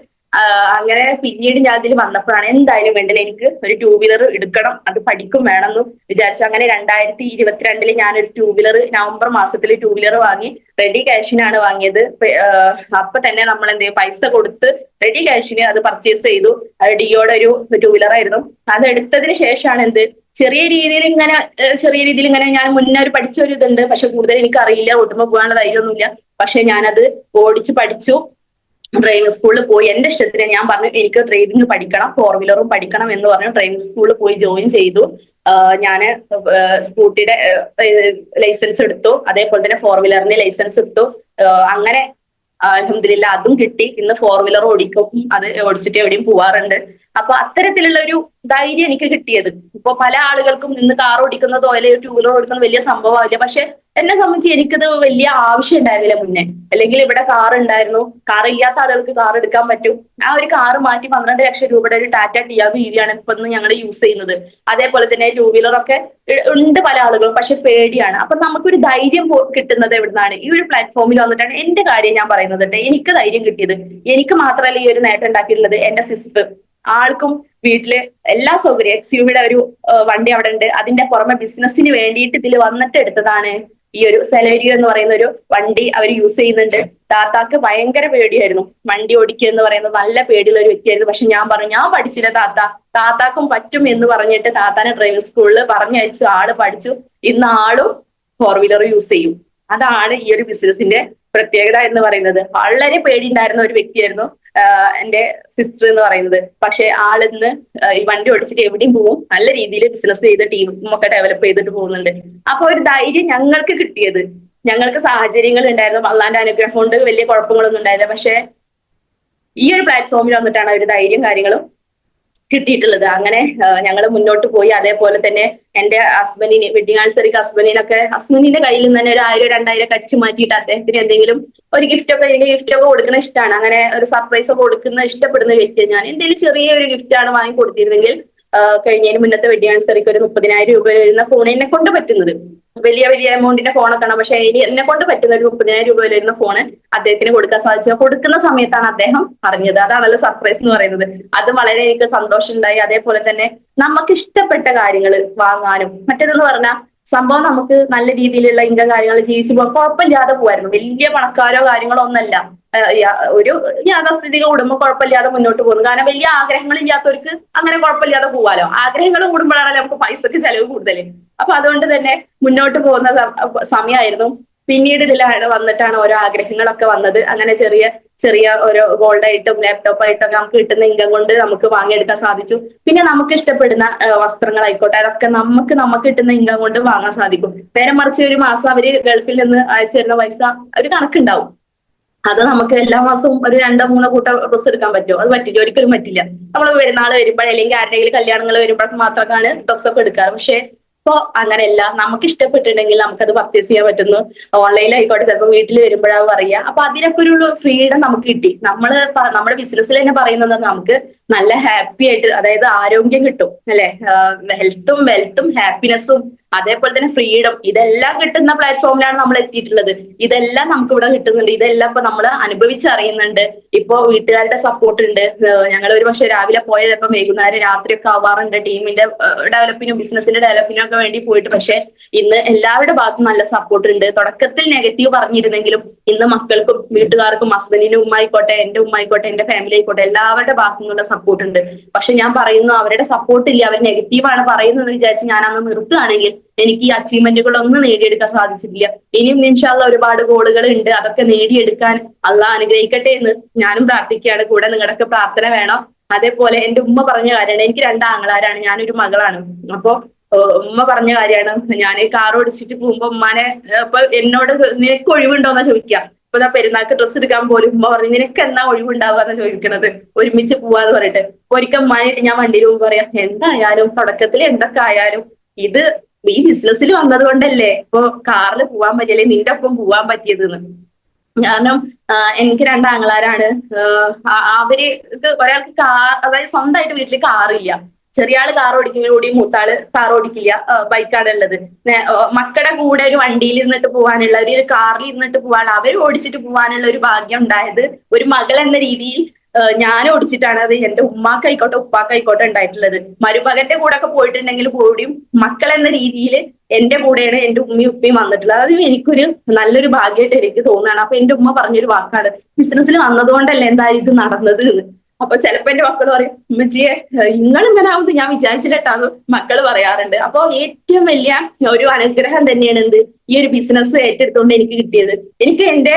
അങ്ങനെ പിന്നീട് ഞാൻ ഇതിൽ വന്നപ്പോഴാണ് എന്തായാലും വേണ്ടില്ല, എനിക്ക് ഒരു 2 വീലർ എടുക്കണം, അത് പഠിക്കും വേണമെന്ന് വിചാരിച്ചു. അങ്ങനെ 2022 ഞാനൊരു 2 വീലർ നവംബർ മാസത്തിൽ 2 വീലർ വാങ്ങി. റെഡി ക്യാഷിനാണ് വാങ്ങിയത്. അപ്പൊ തന്നെ നമ്മൾ എന്ത് ചെയ്യും, പൈസ കൊടുത്ത് റെഡി ക്യാഷിന് അത് പർച്ചേസ് ചെയ്തു. അത് ഡിയോടെ ഒരു 2 വീലർ ആയിരുന്നു. അത് എടുത്തതിന് ശേഷമാണ് ചെറിയ രീതിയിൽ ഇങ്ങനെ ഞാൻ മുന്നേ ഒരു പഠിച്ച ഒരു ഇതുണ്ട്, പക്ഷെ കൂടുതൽ എനിക്ക് അറിയില്ല, ഓട്ടുമ്പോ പോകാനുള്ള ധൈര്യമൊന്നുമില്ല. പക്ഷെ ഞാനത് ഓടിച്ച് പഠിച്ചു. ഡ്രൈവിംഗ് സ്കൂളിൽ പോയി എന്റെ ഇഷ്ടത്തിന് ഞാൻ പറഞ്ഞു എനിക്ക് ഡ്രൈവിംഗ് പഠിക്കണം, 4 വീലറും പഠിക്കണം എന്ന് പറഞ്ഞു ഡ്രൈവിംഗ് സ്കൂളിൽ പോയി ജോയിൻ ചെയ്തു. ഞാന് സ്കൂട്ടിയുടെ ലൈസൻസ് എടുത്തു, അതേപോലെ തന്നെ 4 വീലറിന്റെ ലൈസൻസ് എടുത്തു. അങ്ങനെ അൽഹംദുലില്ലാഹ് അതും കിട്ടി. ഇന്ന് 4 വീലർ ഓടിക്കും, അത് ഓടിച്ചിട്ട് എവിടെയും പോവാറുണ്ട്. അപ്പൊ അത്തരത്തിലുള്ള ഒരു ധൈര്യം എനിക്ക് കിട്ടിയത്. ഇപ്പൊ പല ആളുകൾക്കും ഇന്ന് കാർ ഓടിക്കുന്നതോ അല്ലെങ്കിൽ 2 വീലർ ഓടിക്കുന്നത് വലിയ സംഭവമാവില്ല. പക്ഷെ എന്നെ സംബന്ധിച്ച് എനിക്കത് വലിയ ആവശ്യം ഉണ്ടായിരുന്നില്ല മുന്നേ. അല്ലെങ്കിൽ ഇവിടെ കാർ ഉണ്ടായിരുന്നു, കാർ ഇല്ലാത്ത ആളുകൾക്ക് കാർ എടുക്കാൻ പറ്റും. ആ ഒരു കാർ മാറ്റി 12 ലക്ഷം രൂപയുടെ ഒരു ടാറ്റ ടിയാഗോ EV ഇപ്പൊ ഞങ്ങൾ യൂസ് ചെയ്യുന്നത്. അതേപോലെ തന്നെ 2 വീലറൊക്കെ ഉണ്ട് പല ആളുകളും, പക്ഷെ പേടിയാണ്. അപ്പൊ നമുക്കൊരു ധൈര്യം കിട്ടുന്നത് എവിടുന്നാണ്? ഈ ഒരു പ്ലാറ്റ്ഫോമിൽ വന്നിട്ടാണ്. എന്റെ കാര്യം ഞാൻ പറയുന്നത്, എനിക്ക് ധൈര്യം കിട്ടിയത്. എനിക്ക് മാത്രമല്ല ഈ ഒരു നേട്ടം ഉണ്ടാക്കിയിട്ടുള്ളത്, എന്റെ സിസ്റ്റർ, ആൾക്കും വീട്ടില് എല്ലാ സൗകര്യം, XUV-യുടെ ഒരു വണ്ടി അവിടെ ഉണ്ട്. അതിന്റെ പുറമെ ബിസിനസ്സിന് വേണ്ടിയിട്ട് ഇതിൽ വന്നിട്ട് എടുത്തതാണ്. ഈ ഒരു സെലേരിയോ എന്ന് പറയുന്ന ഒരു വണ്ടി അവർ യൂസ് ചെയ്യുന്നുണ്ട്. താത്താക്ക് ഭയങ്കര പേടിയായിരുന്നു വണ്ടി ഓടിക്കുക എന്ന് പറയുന്നത്, നല്ല പേടിയുള്ള ഒരു വ്യക്തിയായിരുന്നു. പക്ഷെ ഞാൻ പറഞ്ഞു ഞാൻ പഠിച്ചില്ല താത്ത, താത്താക്കും പറ്റും എന്ന് പറഞ്ഞിട്ട് താത്താനെ ഡ്രൈവിംഗ് സ്കൂളിൽ പറഞ്ഞയച്ചു. ആള് പഠിച്ചു. ഇന്ന് ആളും ഫോർ വീലർ യൂസ് ചെയ്യും. അതാണ് ഈ ഒരു ബിസിനസിന്റെ പ്രത്യേകത എന്ന് പറയുന്നത്. വളരെ പേടിയുണ്ടായിരുന്ന ഒരു വ്യക്തിയായിരുന്നു എന്റെ സിസ്റ്റർ എന്ന് പറയുന്നത്. പക്ഷെ ആളിന്ന് ഈ വണ്ടി ഓടിച്ചിട്ട് എവിടെയും പോകും, നല്ല രീതിയിൽ ബിസിനസ് ചെയ്ത ടീമും ഒക്കെ ഡെവലപ്പ് ചെയ്തിട്ട് പോകുന്നുണ്ട്. അപ്പൊ ഒരു ധൈര്യം ഞങ്ങൾക്ക് കിട്ടിയത്, ഞങ്ങൾക്ക് സാഹചര്യങ്ങൾ ഉണ്ടായിരുന്നു, അള്ളാന്റെ അനുഗ്രഹം കൊണ്ട് വലിയ കുഴപ്പങ്ങളൊന്നും ഉണ്ടായില്ല. പക്ഷെ ഈ ഒരു പ്ലാറ്റ്ഫോമിൽ വന്നിട്ടാണ് ഒരു ധൈര്യം കാര്യങ്ങളും കിട്ടിയിട്ടുള്ളത്. അങ്ങനെ ഞങ്ങൾ മുന്നോട്ട് പോയി. അതേപോലെ തന്നെ എന്റെ ഹസ്ബൻഡിന് വെഡിങ് ആനിവേഴ്സറിക്ക് ഹസ്ബൻഡിന്റെ കയ്യിൽ നിന്ന് തന്നെ ഒരു 1000-2000 അടിച്ചു മാറ്റിയിട്ട് അദ്ദേഹത്തിന് എന്തെങ്കിലും ഒരു ഗിഫ്റ്റ് ഒക്കെ കൊടുക്കുന്ന ഇഷ്ടമാണ്. അങ്ങനെ ഒരു സർപ്രൈസ് ഒക്കെ കൊടുക്കുന്ന ഇഷ്ടപ്പെടുന്ന വ്യക്തിയാണ് ഞാൻ. എന്തെങ്കിലും ചെറിയൊരു ഗിഫ്റ്റ് ആണ് വാങ്ങി കൊടുത്തിരുന്നെങ്കിൽ കഴിഞ്ഞതിന് മുന്നത്തെ വെഡിങ് ആനിവേഴ്സറിക്ക് ഒരു 30,000 രൂപ വരുന്ന ഫോൺ എന്നെ കൊണ്ട് പറ്റുന്നത്, വലിയ എമൗണ്ടിന്റെ ഫോണൊക്കെ ആണ്, പക്ഷെ എന്നെ കൊണ്ട് പറ്റുന്ന ഒരു 30,000 രൂപ വരുന്ന ഫോണ് അദ്ദേഹത്തിന് കൊടുക്കാൻ സാധിച്ചു. കൊടുക്കുന്ന സമയത്താണ് അദ്ദേഹം അറിഞ്ഞത്. അതാണല്ലോ സർപ്രൈസ് എന്ന് പറയുന്നത്. അത് വളരെ എനിക്ക് സന്തോഷം ഉണ്ടായി. അതേപോലെ തന്നെ നമുക്ക് ഇഷ്ടപ്പെട്ട കാര്യങ്ങൾ വാങ്ങാനും, മറ്റേതെന്ന് പറഞ്ഞാൽ സംഭവം നമുക്ക് നല്ല രീതിയിലുള്ള ഇൻകം കാര്യങ്ങൾ ജീവിച്ചു പോകാൻ കുഴപ്പമില്ലാതെ പോവായിരുന്നു. വലിയ പണക്കാരോ കാര്യങ്ങളോ ഒന്നല്ല, ഒരു യാഥാസ്ഥിതിക കുടുംബം കുഴപ്പമില്ലാതെ മുന്നോട്ട് പോകുന്നു. കാരണം വലിയ ആഗ്രഹങ്ങൾ ഇല്ലാത്തവർക്ക് അങ്ങനെ കുഴപ്പമില്ലാതെ പോവാലോ. ആഗ്രഹങ്ങൾ കൂടുമ്പോഴാണല്ലോ നമുക്ക് പൈസക്ക് ചെലവ് കൂടുതൽ. അപ്പൊ അതുകൊണ്ട് തന്നെ മുന്നോട്ട് പോകുന്ന സമയമായിരുന്നു. പിന്നീട് ഇതിലാണ് വന്നിട്ടാണ് ഓരോ ആഗ്രഹങ്ങളൊക്കെ വന്നത്. അങ്ങനെ ചെറിയ ചെറിയ ഓരോ ഗോൾഡായിട്ടും ലാപ്ടോപ്പായിട്ടൊക്കെ നമുക്ക് കിട്ടുന്ന ഇൻകം കൊണ്ട് നമുക്ക് വാങ്ങിയെടുക്കാൻ സാധിച്ചു. പിന്നെ നമുക്ക് ഇഷ്ടപ്പെടുന്ന വസ്ത്രങ്ങളായിക്കോട്ടെ, അതൊക്കെ നമുക്ക് കിട്ടുന്ന ഇൻകം കൊണ്ട് വാങ്ങാൻ സാധിക്കും. നേരെ മറിച്ച് ഒരു മാസം അവര് ഗൾഫിൽ നിന്ന് അയച്ചു തരുന്ന പൈസ ഒരു കണക്കുണ്ടാവും. അത് നമുക്ക് എല്ലാ മാസവും ഒരു 2-3 കൂട്ടം ഡ്രസ്സ് എടുക്കാൻ പറ്റുമോ? അത് പറ്റില്ല, ഒരിക്കലും പറ്റില്ല. നമ്മൾ പെരുന്നാൾ വരുമ്പോൾ അല്ലെങ്കിൽ ആരുടെയെങ്കിലും കല്യാണങ്ങൾ വരുമ്പോഴൊക്കെ മാത്രമാണ് ഡ്രസ്സൊക്കെ എടുക്കാറ്. പക്ഷെ ഇപ്പൊ അങ്ങനെയല്ല. നമുക്ക് ഇഷ്ടപ്പെട്ടിട്ടുണ്ടെങ്കിൽ നമുക്കത് പർച്ചേസ് ചെയ്യാൻ പറ്റുന്നു. ഓൺലൈനിലായിക്കോട്ടെ, ചിലപ്പോൾ വീട്ടിൽ വരുമ്പോഴാവും പറയുക. അപ്പൊ അതിനൊക്കെ ഒരു ഫ്രീഡം നമുക്ക് കിട്ടി. നമ്മുടെ ബിസിനസ്സിൽ തന്നെ പറയുന്നത് നമുക്ക് നല്ല ഹാപ്പി ആയിട്ട്, അതായത് ആരോഗ്യം കിട്ടും അല്ലെ, ഹെൽത്തും വെൽത്തും ഹാപ്പിനെസ്സും അതേപോലെ തന്നെ ഫ്രീഡം, ഇതെല്ലാം കിട്ടുന്ന പ്ലാറ്റ്ഫോമിലാണ് നമ്മൾ എത്തിയിട്ടുള്ളത്. ഇതെല്ലാം നമുക്ക് ഇവിടെ കിട്ടുന്നുണ്ട്. ഇതെല്ലാം ഇപ്പൊ നമ്മൾ അനുഭവിച്ചറിയുന്നുണ്ട്. ഇപ്പൊ വീട്ടുകാരുടെ സപ്പോർട്ട് ഉണ്ട്. ഞങ്ങൾ ഒരു പക്ഷെ രാവിലെ പോയത് ഇപ്പം വൈകുന്നേരം രാത്രിയൊക്കെ ആവാറുണ്ട് ടീമിന്റെ ഡെവലപ്പിനും ബിസിനസിന്റെ ഡെവലപ്പിനും ഒക്കെ വേണ്ടി പോയിട്ട്. പക്ഷെ ഇന്ന് എല്ലാവരുടെ ഭാഗത്തും നല്ല സപ്പോർട്ട് ഉണ്ട്. തുടക്കത്തിൽ നെഗറ്റീവ് പറഞ്ഞിരുന്നെങ്കിലും ഇന്ന് മക്കൾക്കും വീട്ടുകാർക്കും ഹസ്ബൻഡിന്റെ ഉമ്മ ആയിക്കോട്ടെ, എന്റെ ഉമ്മ ആയിക്കോട്ടെ, എന്റെ ഫാമിലി ആയിക്കോട്ടെ, എല്ലാവരുടെ ഭാഗത്തു നിന്നുള്ള സപ്പോർട്ട് ഉണ്ട്. പക്ഷെ ഞാൻ പറയുന്നു, അവരുടെ സപ്പോർട്ട് ഇല്ല, അവർ നെഗറ്റീവാണ് പറയുന്നത് വിചാരിച്ച് ഞാൻ അന്ന് നിർത്തുകയാണെങ്കിൽ എനിക്ക് ഈ അച്ചീവ്മെന്റുകളൊന്നും നേടിയെടുക്കാൻ സാധിച്ചിട്ടില്ല. ഇനിയും ഇൻഷാ അല്ലാഹ് ഒരുപാട് ഗോളുകൾ ഉണ്ട്. അതൊക്കെ നേടിയെടുക്കാൻ അള്ളാഹ് അനുഗ്രഹിക്കട്ടെ എന്ന് ഞാനും പ്രാർത്ഥിക്കുകയാണ്. കൂടെ നിങ്ങളുടെയൊക്കെ പ്രാർത്ഥന വേണം. അതേപോലെ എന്റെ ഉമ്മ പറഞ്ഞ കാര്യമാണ്, എനിക്ക് 2 ആങ്ങളാരാണ്, ഞാനൊരു മകളാണ്. അപ്പൊ ഉമ്മ പറഞ്ഞ കാര്യമാണ്, ഞാൻ കാർ ഓടിച്ചിട്ട് പോകുമ്പോ ഉമ്മാനെ ഇപ്പൊ എന്നോട് നിനക്ക് ഒഴിവുണ്ടോന്നാ ചോദിക്കുക. ഇപ്പൊ പെരുന്നാൾക്ക് ഡ്രസ്സ് എടുക്കാൻ പോലും ഉമ്മ പറഞ്ഞു നിനക്ക് എന്നാ ഒഴിവുണ്ടാവുക ചോദിക്കണത്, ഒരുമിച്ച് പോവാന്ന് പറഞ്ഞിട്ട്. ഒരിക്കൽ ഉമ്മാനായിട്ട് ഞാൻ വണ്ടിയിൽ പോകുമ്പോ പറയാം, എന്തായാലും തുടക്കത്തിൽ എന്തൊക്കെ ആയാലും ഇത് ഈ ബിസിനസ്സിൽ വന്നത് കൊണ്ടല്ലേ ഇപ്പൊ കാറിൽ പോവാൻ പറ്റിയല്ലേ നിന്റെ ഒപ്പം പോവാൻ പറ്റിയതെന്ന്. കാരണം എനിക്ക് 2 ആങ്ങളാരാണ്. അവര് ഒരാൾക്ക് കാർ, അതായത് സ്വന്തമായിട്ട് വീട്ടിൽ കാറില്ല. ചെറിയ ആള് കാർ ഓടിക്കുന്നതിൽ കൂടി മൂത്താള് കാർ ഓടിക്കില്ല, ബൈക്കാണ് ഉള്ളത്. മക്കളുടെ കൂടെ ഒരു വണ്ടിയിൽ ഇരുന്നിട്ട് പോകാനുള്ള, ഒരു കാറിൽ ഇരുന്നിട്ട് പോകാനുള്ള, അവർ ഓടിച്ചിട്ട് പോകാനുള്ള ഒരു ഭാഗ്യം ഉണ്ടായത് ഒരു മകൾ എന്ന രീതിയിൽ ഞാൻ ഓടിച്ചിട്ടാണ്. അത് എന്റെ ഉമ്മാക്കായിക്കോട്ടെ ഉപ്പാക്കായിക്കോട്ടെ ഉണ്ടായിട്ടുള്ളത്. മരുമകന്റെ കൂടെ ഒക്കെ പോയിട്ടുണ്ടെങ്കിൽ കൂടിയും മക്കൾ എന്ന രീതിയിൽ എന്റെ കൂടെയാണ് എന്റെ ഉമ്മയും ഉപ്പയും വന്നിട്ടുള്ളത്. അത് എനിക്കൊരു നല്ലൊരു ഭാഗ്യമായിട്ട് എനിക്ക് തോന്നുകയാണ്. അപ്പൊ എന്റെ ഉമ്മ പറഞ്ഞൊരു വാക്കാണ്, ബിസിനസ്സിൽ വന്നതുകൊണ്ടല്ലേ എന്തായാലും ഇത് നടന്നത് എന്ന്. അപ്പൊ ചിലപ്പോ എന്റെ മക്കൾ പറയും, ഉമ്മച്ചിയെ നിങ്ങൾ ഇങ്ങനെ ആവുന്നത് ഞാൻ വിചാരിച്ചിട്ടാന്ന് മക്കള് പറയാറുണ്ട്. അപ്പൊ ഏറ്റവും വലിയ ഒരു അനുഗ്രഹം തന്നെയാണ് എന്ത്, ഈ ഒരു ബിസിനസ് ഏറ്റെടുത്തുകൊണ്ട് എനിക്ക് കിട്ടിയത്. എനിക്ക് എന്റെ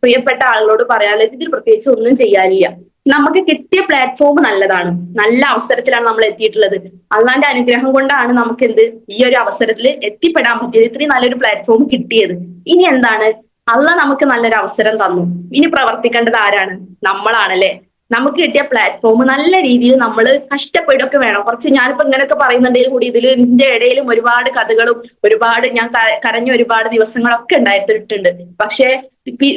പ്രിയപ്പെട്ട ആളുകളോട് പറയാനുള്ളത്, ഇതിൽ പ്രത്യേകിച്ച് ഒന്നും ചെയ്യാനില്ല. നമുക്ക് കിട്ടിയ പ്ലാറ്റ്ഫോം നല്ലതാണ്, നല്ല അവസരത്തിലാണ് നമ്മൾ എത്തിയിട്ടുള്ളത്. അള്ളാന്റെ അനുഗ്രഹം കൊണ്ടാണ് നമുക്ക് എന്ത് ഈ ഒരു അവസരത്തിൽ എത്തിപ്പെടാൻ പറ്റിയത്, ഇത്രയും നല്ലൊരു പ്ലാറ്റ്ഫോം കിട്ടിയത്. ഇനി എന്താണ്, അള്ളാഹ് നമുക്ക് നല്ലൊരു അവസരം തന്നു. ഇനി പ്രവർത്തിക്കേണ്ടത് ആരാണ്? നമ്മളാണല്ലേ. നമുക്ക് കിട്ടിയ പ്ലാറ്റ്ഫോം നല്ല രീതിയിൽ നമ്മൾ കഷ്ടപ്പെടുകയൊക്കെ വേണം. കുറച്ച് ഞാനിപ്പോ ഇങ്ങനെയൊക്കെ പറയുന്നുണ്ടെങ്കിൽ കൂടി ഇതിന്റെ ഇടയിലും ഒരുപാട് കഥകളും ഒരുപാട് ഞാൻ കരഞ്ഞ ഒരുപാട് ദിവസങ്ങളൊക്കെ ഉണ്ടായിട്ടുണ്ട്. പക്ഷെ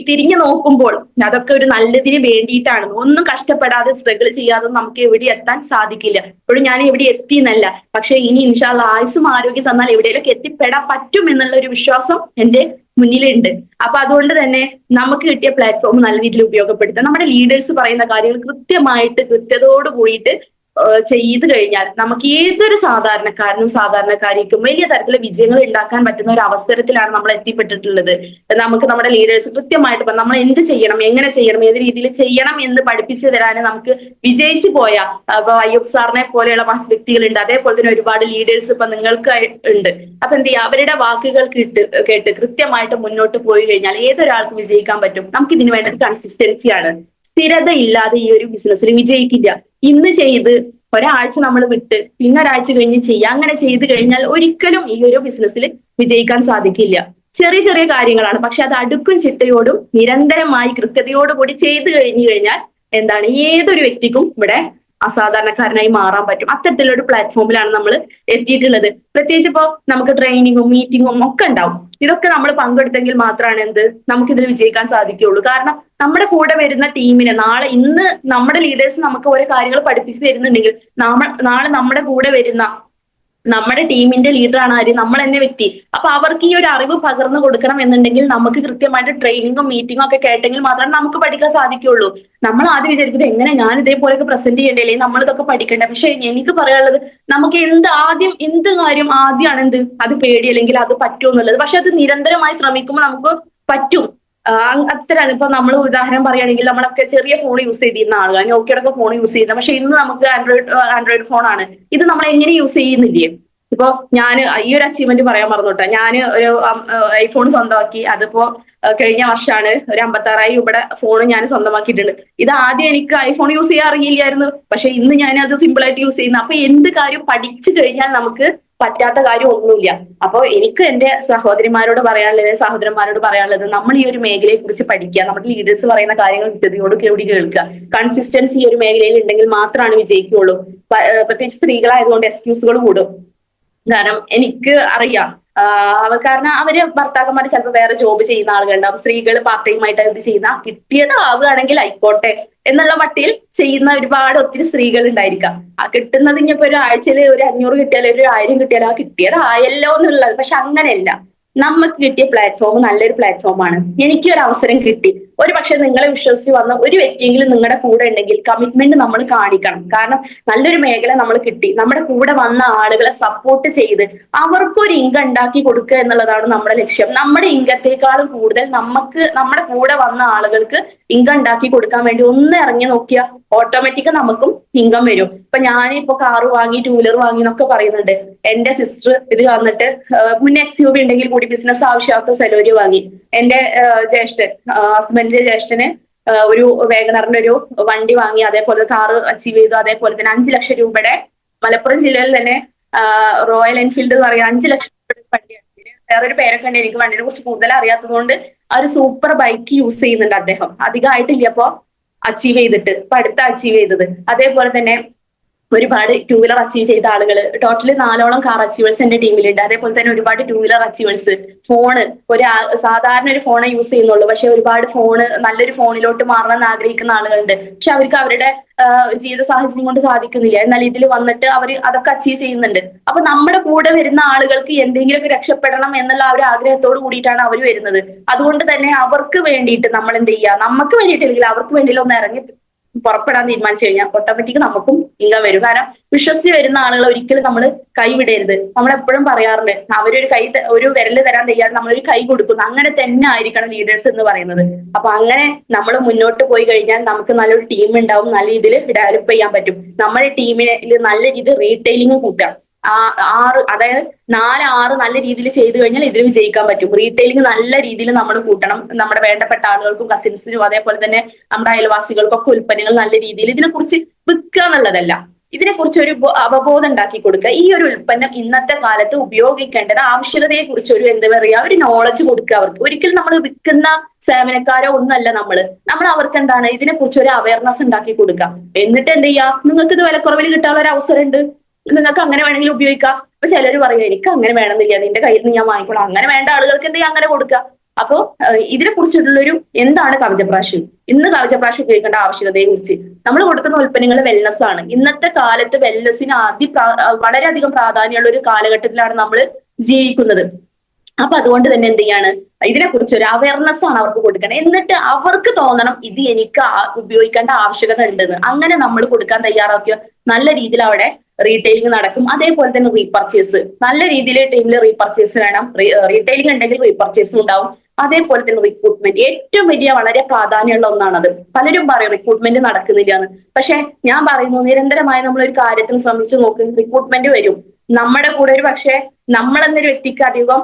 തിരിഞ്ഞു നോക്കുമ്പോൾ അതൊക്കെ ഒരു നല്ലതിന് വേണ്ടിയിട്ടാണ്. ഒന്നും കഷ്ടപ്പെടാതെ സ്ട്രഗിൾ ചെയ്യാതെ നമുക്ക് എവിടെ എത്താൻ സാധിക്കില്ല. ഇപ്പോഴും ഞാൻ എവിടെ എത്തി എന്നല്ല, പക്ഷെ ഇനി ഇൻഷാ അല്ലാഹ് ആയുസ്സും ആരോഗ്യം തന്നാൽ എവിടെയൊക്കെ എത്തിപ്പെടാൻ പറ്റും എന്നുള്ള ഒരു വിശ്വാസം എന്റെ മുന്നിലുണ്ട്. അപ്പൊ അതുകൊണ്ട് തന്നെ നമുക്ക് കിട്ടിയ പ്ലാറ്റ്ഫോം നല്ല രീതിയിൽ ഉപയോഗപ്പെടുത്താം. നമ്മുടെ ലീഡേഴ്സ് പറയുന്ന കാര്യങ്ങൾ കൃത്യമായിട്ട് കൃത്യതയോട് കൂടിയിട്ട് ചെയ്തു കഴിഞ്ഞാൽ നമുക്ക് ഏതൊരു സാധാരണക്കാരനും സാധാരണക്കാരിക്കും വലിയ തരത്തിലുള്ള വിജയങ്ങൾ ഉണ്ടാക്കാൻ പറ്റുന്ന ഒരു അവസരത്തിലാണ് നമ്മൾ എത്തിപ്പെട്ടിട്ടുള്ളത്. നമുക്ക് നമ്മുടെ ലീഡേഴ്സ് കൃത്യമായിട്ട് നമ്മൾ എന്ത് ചെയ്യണം, എങ്ങനെ ചെയ്യണം, ഏത് രീതിയിൽ ചെയ്യണം എന്ന് പഠിപ്പിച്ചു തരാൻ നമുക്ക് വിജയിച്ചു പോയ ഇപ്പൊ അയ്യൂബ് സാറിനെ പോലെയുള്ള വ്യക്തികളുണ്ട്. അതേപോലെ തന്നെ ഒരുപാട് ലീഡേഴ്സ് ഇപ്പൊ നിങ്ങൾക്ക് ഉണ്ട്. അപ്പൊ എന്ത് ചെയ്യുക, അവരുടെ വാക്കുകൾ കേട്ട് കൃത്യമായിട്ട് മുന്നോട്ട് പോയി കഴിഞ്ഞാൽ ഏതൊരാൾക്കും വിജയിക്കാൻ പറ്റും. നമുക്ക് ഇതിന് വേണ്ടത് കൺസിസ്റ്റൻസിയാണ്. സ്ഥിരത ഇല്ലാതെ ഈ ഒരു ബിസിനസ്സിൽ വിജയിക്കില്ല. ഇന്ന് ചെയ്ത് ഒരാഴ്ച നമ്മൾ വിട്ട് പിന്നെ ഒരാഴ്ച കഴിഞ്ഞ് ചെയ്യുക, അങ്ങനെ ചെയ്ത് കഴിഞ്ഞാൽ ഒരിക്കലും ഈ ഒരു ബിസിനസ്സിൽ വിജയിക്കാൻ സാധിക്കില്ല. ചെറിയ ചെറിയ കാര്യങ്ങളാണ്, പക്ഷെ അത് അടുക്കും ചിട്ടയോടും നിരന്തരമായി കൃത്യതയോടുകൂടി ചെയ്തു കഴിഞ്ഞു കഴിഞ്ഞാൽ എന്താണ്, ഏതൊരു വ്യക്തിക്കും ഇവിടെ അസാധാരണക്കാരനായി മാറാൻ പറ്റും. അത്തരത്തിലൊരു പ്ലാറ്റ്ഫോമിലാണ് നമ്മൾ എത്തിയിട്ടുള്ളത്. പ്രത്യേകിച്ച് ഇപ്പോ നമുക്ക് ട്രെയിനിങ്ങും മീറ്റിങ്ങും ഒക്കെ ഉണ്ടാവും. ഇതൊക്കെ നമ്മൾ പങ്കെടുത്തെങ്കിൽ മാത്രമാണ് എന്ത് നമുക്കിതിൽ വിജയിക്കാൻ സാധിക്കുകയുള്ളൂ. കാരണം നമ്മുടെ കൂടെ വരുന്ന ടീമിനെ ഇന്ന് നമ്മുടെ ലീഡേഴ്സ് നമുക്ക് ഓരോ കാര്യങ്ങൾ പഠിപ്പിച്ചു തരുന്നുണ്ടെങ്കിൽ നാളെ നമ്മുടെ കൂടെ വരുന്ന നമ്മുടെ ടീമിന്റെ ലീഡറാണ് ആര്, നമ്മൾ തന്നെ വ്യക്തി. അപ്പൊ അവർക്ക് ഈ ഒരു അറിവ് പകർന്നു കൊടുക്കണം എന്നുണ്ടെങ്കിൽ നമുക്ക് കൃത്യമായിട്ട് ട്രെയിനിങ്ങും മീറ്റിങ്ങും ഒക്കെ കേട്ടെങ്കിൽ മാത്രമേ നമുക്ക് പഠിക്കാൻ സാധിക്കുകയുള്ളൂ. നമ്മൾ ആദ്യം വിചാരിക്കുന്നത് എങ്ങനെ ഞാൻ ഇതേപോലെയൊക്കെ പ്രസന്റ് ചെയ്യേണ്ടേ, അല്ലെങ്കിൽ നമ്മളിതൊക്കെ പഠിക്കണ്ടേ. പക്ഷെ എനിക്ക് പറയാനുള്ളത്, നമുക്ക് എന്ത് കാര്യം ആദ്യമാണ് അത് പേടി അല്ലെങ്കിൽ അത് പറ്റുമോ എന്നുള്ളത്. പക്ഷെ അത് നിരന്തരമായി ശ്രമിക്കുമ്പോൾ നമുക്ക് പറ്റും. അത്തരം ഇപ്പൊ നമ്മൾ ഉദാഹരണം പറയുകയാണെങ്കിൽ, നമ്മളൊക്കെ ചെറിയ ഫോൺ യൂസ് ചെയ്തിരുന്ന ആളുകൾ, നോക്കിയുടെ ഫോൺ യൂസ് ചെയ്യുന്നത്. പക്ഷെ ഇന്ന് നമുക്ക് ആൻഡ്രോയിഡ് ഫോണാണ്. ഇത് നമ്മൾ എങ്ങനെ യൂസ് ചെയ്യുന്നില്ലേ? ഇപ്പൊ ഞാൻ ഈ ഒരു അച്ചീവ്മെന്റ് പറയാൻ മറന്നുട്ടോ. ഞാൻ ഒരു ഐഫോൺ സ്വന്തമാക്കി. അതിപ്പോ കഴിഞ്ഞ വർഷമാണ്. ഒരു 56,000 രൂപയുടെ ഫോൺ ഞാൻ സ്വന്തമാക്കിയിട്ടുണ്ട്. ഇത് ആദ്യം എനിക്ക് ഐഫോൺ യൂസ് ചെയ്യാൻ അറിയില്ലായിരുന്നു. പക്ഷെ ഇന്ന് ഞാൻ അത് സിമ്പിൾ ആയിട്ട് യൂസ് ചെയ്യുന്നു. അപ്പൊ എന്ത് കാര്യം പഠിച്ചു കഴിഞ്ഞാൽ നമുക്ക് പറ്റാത്ത കാര്യം ഒന്നുമില്ല. അപ്പൊ എനിക്ക് എന്റെ സഹോദരന്മാരോട് പറയാനുള്ളത്, നമ്മൾ ഈ ഒരു മേഖലയെ കുറിച്ച് പഠിക്കുക, നമ്മുടെ ലീഡേഴ്സ് പറയുന്ന കാര്യങ്ങൾ കൃത്യതയോട് കൂടി കേൾക്കുക. കൺസിസ്റ്റൻസി ഈ ഒരു മേഖലയിൽ ഉണ്ടെങ്കിൽ മാത്രമാണ് വിജയിക്കുകയുള്ളൂ. പ്രത്യേകിച്ച് സ്ത്രീകളായതുകൊണ്ട് എക്സ്ക്യൂസുകൾ കൂടും. കാരണം എനിക്ക് അറിയാം, കാരണം അവര് ഭർത്താക്കന്മാർ ചിലപ്പോൾ വേറെ ജോബ് ചെയ്യുന്ന ആളുകളുണ്ടാവും. സ്ത്രീകൾ പാർട്ട് ടൈം ആയിട്ട് ഇത് ചെയ്യുന്ന, കിട്ടിയത് ആവുകയാണെങ്കിൽ ആയിക്കോട്ടെ എന്നുള്ള മട്ടിൽ ചെയ്യുന്ന ഒത്തിരി സ്ത്രീകൾ ഉണ്ടായിരിക്കാം. ആ കിട്ടുന്നത് ഇനിയിപ്പോ ഒരു ആഴ്ചയിൽ ഒരു 500 കിട്ടിയാലും ഒരു 1000 കിട്ടിയാലും ആ കിട്ടിയത് ആയല്ലോ എന്നുള്ളത്. പക്ഷെ അങ്ങനെയല്ല. നമുക്ക് കിട്ടിയ പ്ലാറ്റ്ഫോം നല്ലൊരു പ്ലാറ്റ്ഫോമാണ്. എനിക്കൊരു അവസരം കിട്ടി. ഒരു പക്ഷെ നിങ്ങളെ വിശ്വസിച്ച് വന്ന ഒരു വ്യക്തിയെങ്കിലും നിങ്ങളുടെ കൂടെ ഉണ്ടെങ്കിൽ കമ്മിറ്റ്മെന്റ് നമ്മൾ കാണിക്കണം. കാരണം നല്ലൊരു മേഖല നമ്മൾ കിട്ടി, നമ്മുടെ കൂടെ വന്ന ആളുകളെ സപ്പോർട്ട് ചെയ്ത് അവർക്കൊരു ഇൻകം ഉണ്ടാക്കി കൊടുക്കുക എന്നുള്ളതാണ് നമ്മുടെ ലക്ഷ്യം. നമ്മുടെ ഇൻകത്തേക്കാളും കൂടുതൽ നമ്മുടെ കൂടെ വന്ന ആളുകൾക്ക് ഇൻകം ഉണ്ടാക്കി കൊടുക്കാൻ വേണ്ടി ഒന്ന് ഇറങ്ങി നോക്കിയാൽ ഓട്ടോമാറ്റിക് നമുക്കും ഇൻകം വരും. ഇപ്പൊ ഞാനിപ്പോ കാറ് വാങ്ങി, 2 വീലർ വാങ്ങി എന്നൊക്കെ പറയുന്നുണ്ട്. എന്റെ സിസ്റ്റർ ഇത് വന്നിട്ട് മുന്നേ XUV ഉണ്ടെങ്കിൽ കൂടി ബിസിനസ് ആവശ്യമാത്ത സെലോരി വാങ്ങി. എന്റെ ഹസ്ബൻഡിന്റെ ജ്യേഷ്ഠന് ഒരു വേഗനറിന്റെ ഒരു വണ്ടി വാങ്ങി, അതേപോലെ കാറ് അച്ചീവ് ചെയ്തു. അതേപോലെ തന്നെ 5 ലക്ഷം രൂപയുടെ, മലപ്പുറം ജില്ലയിൽ തന്നെ റോയൽ എൻഫീൽഡ് എന്ന് പറയുക 5 ലക്ഷം രൂപയുടെ വണ്ടിയാണ്. വേറൊരു പേരൊക്കെ ഉണ്ട്, എനിക്ക് വണ്ടിനെ കുറിച്ച് കൂടുതൽ അറിയാത്തത് കൊണ്ട്. ആ ഒരു സൂപ്പർ ബൈക്ക് യൂസ് ചെയ്യുന്നുണ്ട് അദ്ദേഹം. അധികമായിട്ടില്ല അപ്പൊ അച്ചീവ് ചെയ്തിട്ട്, ഇപ്പൊ അടുത്ത അച്ചീവ് ചെയ്തത്. അതേപോലെ തന്നെ ഒരുപാട് 2 വീലർ അച്ചീവ് ചെയ്ത ആളുകൾ, ടോട്ടലി 4ഓളം കാർ അച്ചീവേഴ്സ് എന്റെ ടീമിലുണ്ട്. അതേപോലെ തന്നെ ഒരുപാട് 2 വീലർ അച്ചീവേഴ്സ്. ഫോണ് സാധാരണ ഒരു ഫോണേ യൂസ് ചെയ്യുന്നുള്ളൂ, പക്ഷെ ഒരുപാട് നല്ലൊരു ഫോണിലോട്ട് മാറണമെന്ന് ആഗ്രഹിക്കുന്ന ആളുകളുണ്ട്. പക്ഷെ അവർക്ക് അവരുടെ ജീവിത സാഹചര്യം കൊണ്ട് സാധിക്കുന്നില്ല. എന്നാൽ ഇതിൽ വന്നിട്ട് അവർ അതൊക്കെ അച്ചീവ് ചെയ്യുന്നുണ്ട്. അപ്പൊ നമ്മുടെ കൂടെ വരുന്ന ആളുകൾക്ക് എന്തെങ്കിലുമൊക്കെ രക്ഷപ്പെടണം എന്നുള്ള ആ ഒരു ആഗ്രഹത്തോട് കൂടിയിട്ടാണ് അവർ വരുന്നത്. അതുകൊണ്ട് തന്നെ അവർക്ക് വേണ്ടിയിട്ട് നമ്മൾ എന്ത് ചെയ്യുക, നമുക്ക് വേണ്ടിയിട്ടില്ലെങ്കിൽ അവർക്ക് വേണ്ടിയില്ല ഒന്ന് ഇറങ്ങി പുറപ്പെടാൻ തീരുമാനിച്ചു കഴിഞ്ഞാൽ ഓട്ടോമാറ്റിക് നമുക്കും ഇൻകം വരും. കാരണം വിശ്വസിച്ച് വരുന്ന ആളുകൾ ഒരിക്കലും നമ്മൾ കൈവിടരുത്. നമ്മൾ എപ്പോഴും പറയാറുണ്ട്, ഒരു വിരല് തരാൻ തയ്യാറ് നമ്മളൊരു കൈ കൊടുക്കുന്നു. അങ്ങനെ തന്നെ ആയിരിക്കണം ലീഡേഴ്സ് എന്ന് പറയുന്നത്. അപ്പൊ അങ്ങനെ നമ്മൾ മുന്നോട്ട് പോയി കഴിഞ്ഞാൽ നമുക്ക് നല്ലൊരു ടീം ഉണ്ടാവും, നല്ല രീതിയിൽ ഡെവലപ്പ് ചെയ്യാൻ പറ്റും. നമ്മുടെ ടീമിന് നല്ല രീതിയിൽ റീറ്റെയിലിംഗ് കൂട്ടാം. അതായത് 4-6 നല്ല രീതിയിൽ ചെയ്തു കഴിഞ്ഞാൽ ഇതിൽ വിജയിക്കാൻ പറ്റും. റീറ്റെയിലിംഗ് നല്ല രീതിയിൽ നമ്മൾ കൂട്ടണം. നമ്മുടെ വേണ്ടപ്പെട്ട ആളുകൾക്കും കസിൻസിനും അതേപോലെ തന്നെ നമ്മുടെ അയൽവാസികൾക്കും ഒക്കെ ഉൽപ്പന്നങ്ങൾ നല്ല രീതിയിൽ ഇതിനെക്കുറിച്ച് വിൽക്കുക എന്നുള്ളതല്ല, ഇതിനെക്കുറിച്ച് ഒരു അവബോധം ഉണ്ടാക്കി കൊടുക്കുക. ഈ ഒരു ഉൽപ്പന്നം ഇന്നത്തെ കാലത്ത് ഉപയോഗിക്കേണ്ടത് ആവശ്യകതയെ കുറിച്ച് എന്താ പറയുക, ഒരു നോളജ് കൊടുക്കുക അവർക്ക്. ഒരിക്കലും നമ്മൾ വിൽക്കുന്ന സേവനക്കാരോ ഒന്നല്ല നമ്മൾ അവർക്ക് എന്താണ് ഇതിനെക്കുറിച്ച് ഒരു അവയർനെസ് ഉണ്ടാക്കി കൊടുക്കുക. എന്നിട്ട് എന്ത് ചെയ്യുക, നിങ്ങൾക്ക് ഇത് വിലക്കുറവിൽ കിട്ടാനുള്ള ഒരു അവസരം ഉണ്ട്, നിങ്ങൾക്ക് അങ്ങനെ വേണമെങ്കിൽ ഉപയോഗിക്കാം. അപ്പൊ ചിലർ പറയുക എനിക്ക് അങ്ങനെ വേണമെന്നില്ല, നിന്റെ കയ്യിൽ നിന്ന് ഞാൻ വാങ്ങിക്കോളാം. അങ്ങനെ വേണ്ട ആളുകൾക്ക് എന്ത് ചെയ്യാം, അങ്ങനെ കൊടുക്കുക. അപ്പോ ഇതിനെ കുറിച്ചിട്ടുള്ളൊരു എന്താണ് കവചപ്രാശം, ഇന്ന് കവചപ്രാശം ഉപയോഗിക്കേണ്ട ആവശ്യകതയെ കുറിച്ച്. നമ്മൾ കൊടുക്കുന്ന ഉൽപ്പന്നങ്ങൾ വെൽനസ് ആണ്. ഇന്നത്തെ കാലത്ത് വെൽനസിന് വളരെയധികം പ്രാധാന്യമുള്ള ഒരു കാലഘട്ടത്തിലാണ് നമ്മൾ ജീവിക്കുന്നത്. അപ്പൊ അതുകൊണ്ട് തന്നെ എന്ത് ചെയ്യാണ്, ഇതിനെക്കുറിച്ച് ഒരു അവയർനെസ് ആണ് അവർക്ക് കൊടുക്കണം. എന്നിട്ട് അവർക്ക് തോന്നണം ഇത് എനിക്ക് ഉപയോഗിക്കേണ്ട ആവശ്യകത ഉണ്ടെന്ന്. അങ്ങനെ നമ്മൾ കൊടുക്കാൻ തയ്യാറാക്കിയ നല്ല രീതിയിൽ അവിടെ റീറ്റെയിലിംഗ് നടക്കും. അതേപോലെ തന്നെ റീപർച്ചേസ് നല്ല രീതിയിൽ ടീമിൽ റീപർച്ചേസ് വേണം. റീറ്റെയിലിംഗ് ഉണ്ടെങ്കിൽ റീപർച്ചേസും ഉണ്ടാവും. അതേപോലെ തന്നെ റിക്രൂട്ട്മെന്റ് ഏറ്റവും വലിയ വളരെ പ്രാധാന്യമുള്ള ഒന്നാണത്. പലരും പറയും റിക്രൂട്ട്മെന്റ് നടക്കുന്നില്ല എന്ന്. പക്ഷെ ഞാൻ പറയുന്നു, നിരന്തരമായി നമ്മൾ ഒരു കാര്യത്തിന് ശ്രമിച്ചു നോക്ക്, റിക്രൂട്ട്മെന്റ് വരും. നമ്മുടെ കൂടെ ഒരു പക്ഷെ നമ്മളെന്നൊരു വ്യക്തിക്ക് അധികം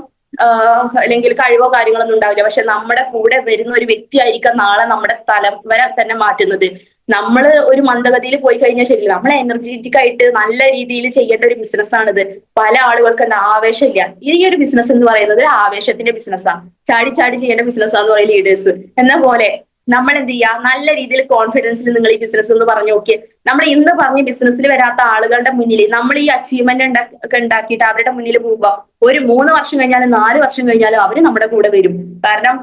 അല്ലെങ്കിൽ കഴിവോ കാര്യങ്ങളൊന്നും ഉണ്ടാവില്ല. പക്ഷെ നമ്മുടെ കൂടെ വരുന്ന ഒരു വ്യക്തിയായിരിക്കാം നാളെ നമ്മുടെ തലവര തന്നെ മാറ്റുന്നത്. നമ്മള് ഒരു മന്ദഗതിയിൽ പോയി കഴിഞ്ഞാൽ ശരിയില്ല. നമ്മൾ എനർജറ്റിക് ആയിട്ട് നല്ല രീതിയിൽ ചെയ്യേണ്ട ഒരു ബിസിനസ് ആണിത്. പല ആളുകൾക്ക് എന്താ ആവേശമില്ല. ഈ ഒരു ബിസിനസ് എന്ന് പറയുന്നത് ഒരു ആവേശത്തിന്റെ ബിസിനസ്സാണ്. ചാടി ചാടി ചെയ്യേണ്ട ബിസിനസ്സാന്ന് പറയും ലീഡേഴ്സ്. എന്ന പോലെ നമ്മൾ എന്ത് ചെയ്യുക, നല്ല രീതിയിൽ കോൺഫിഡൻസിൽ നിങ്ങൾ ഈ ബിസിനസ് എന്ന് പറഞ്ഞു നോക്കിയേ. നമ്മൾ ഇന്ന് പറഞ്ഞ് ബിസിനസ്സിൽ വരാത്ത ആളുകളുടെ മുന്നിൽ നമ്മൾ ഈ അച്ചീവ്മെന്റ് ഒക്കെ ഉണ്ടാക്കിയിട്ട് അവരുടെ മുന്നിൽ പോകുമ്പോൾ ഒരു 3 വർഷം കഴിഞ്ഞാലും 4 വർഷം കഴിഞ്ഞാലും അവര് നമ്മുടെ കൂടെ വരും. കാരണം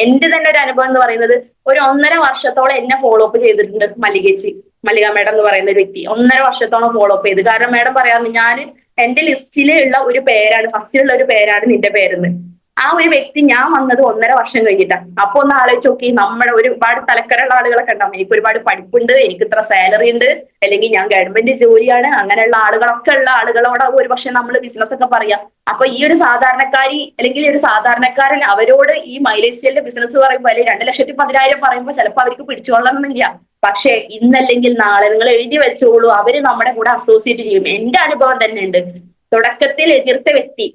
എന്റെ തന്നെ ഒരു അനുഭവം എന്ന് പറയുന്നത്, ഒരു 1.5 വർഷത്തോളം എന്നെ ഫോളോ അപ്പ് ചെയ്തിട്ടുണ്ട് മല്ലിക മേഡം എന്ന് പറയുന്ന ഒരു വ്യക്തി. 1.5 വർഷത്തോളം ഫോളോ അപ്പ് ചെയ്ത്. കാരണം മേഡം പറയാറുണ്ട്, ഞാൻ എന്റെ ലിസ്റ്റിലുള്ള ഒരു പേരാണ്, ഫസ്റ്റിലുള്ള ഒരു പേരാണ് നിന്റെ പേരെന്ന്. ആ ഒരു വ്യക്തി ഞാൻ വന്നത് 1.5 വർഷം കഴിഞ്ഞിട്ടാ. അപ്പൊ ഒന്ന് ആലോചിച്ച് നോക്കി, നമ്മുടെ ഒരുപാട് തലക്കരമുള്ള ആളുകളൊക്കെ ഉണ്ടാവും. എനിക്ക് ഒരുപാട് പഠിപ്പുണ്ട്, എനിക്ക് ഇത്ര സാലറി ഉണ്ട്, അല്ലെങ്കിൽ ഞാൻ ഗവൺമെന്റ് ജോലിയാണ്, അങ്ങനെയുള്ള ആളുകളൊക്കെ ഉള്ള ആളുകളോട് ഒരു പക്ഷെ നമ്മൾ ബിസിനസ് ഒക്കെ പറയാം. അപ്പൊ ഈ ഒരു സാധാരണക്കാരി അല്ലെങ്കിൽ ഒരു സാധാരണക്കാരൻ അവരോട് ഈ മൈലേജ് സ്റ്റൈലിന്റെ ബിസിനസ് പറയുമ്പോൾ, അല്ലെങ്കിൽ 2,10,000 പറയുമ്പോൾ ചിലപ്പോൾ അവർക്ക് പിടിച്ചോളണമെന്നില്ല. പക്ഷെ ഇന്നല്ലെങ്കിൽ നാളെ നിങ്ങൾ എഴുതി വെച്ചോളൂ, അവര് നമ്മുടെ കൂടെ അസോസിയേറ്റ് ചെയ്യും. എന്റെ അനുഭവം തന്നെ ഉണ്ട്. തുടക്കത്തിൽ എതിർത്ത വ്യക്തി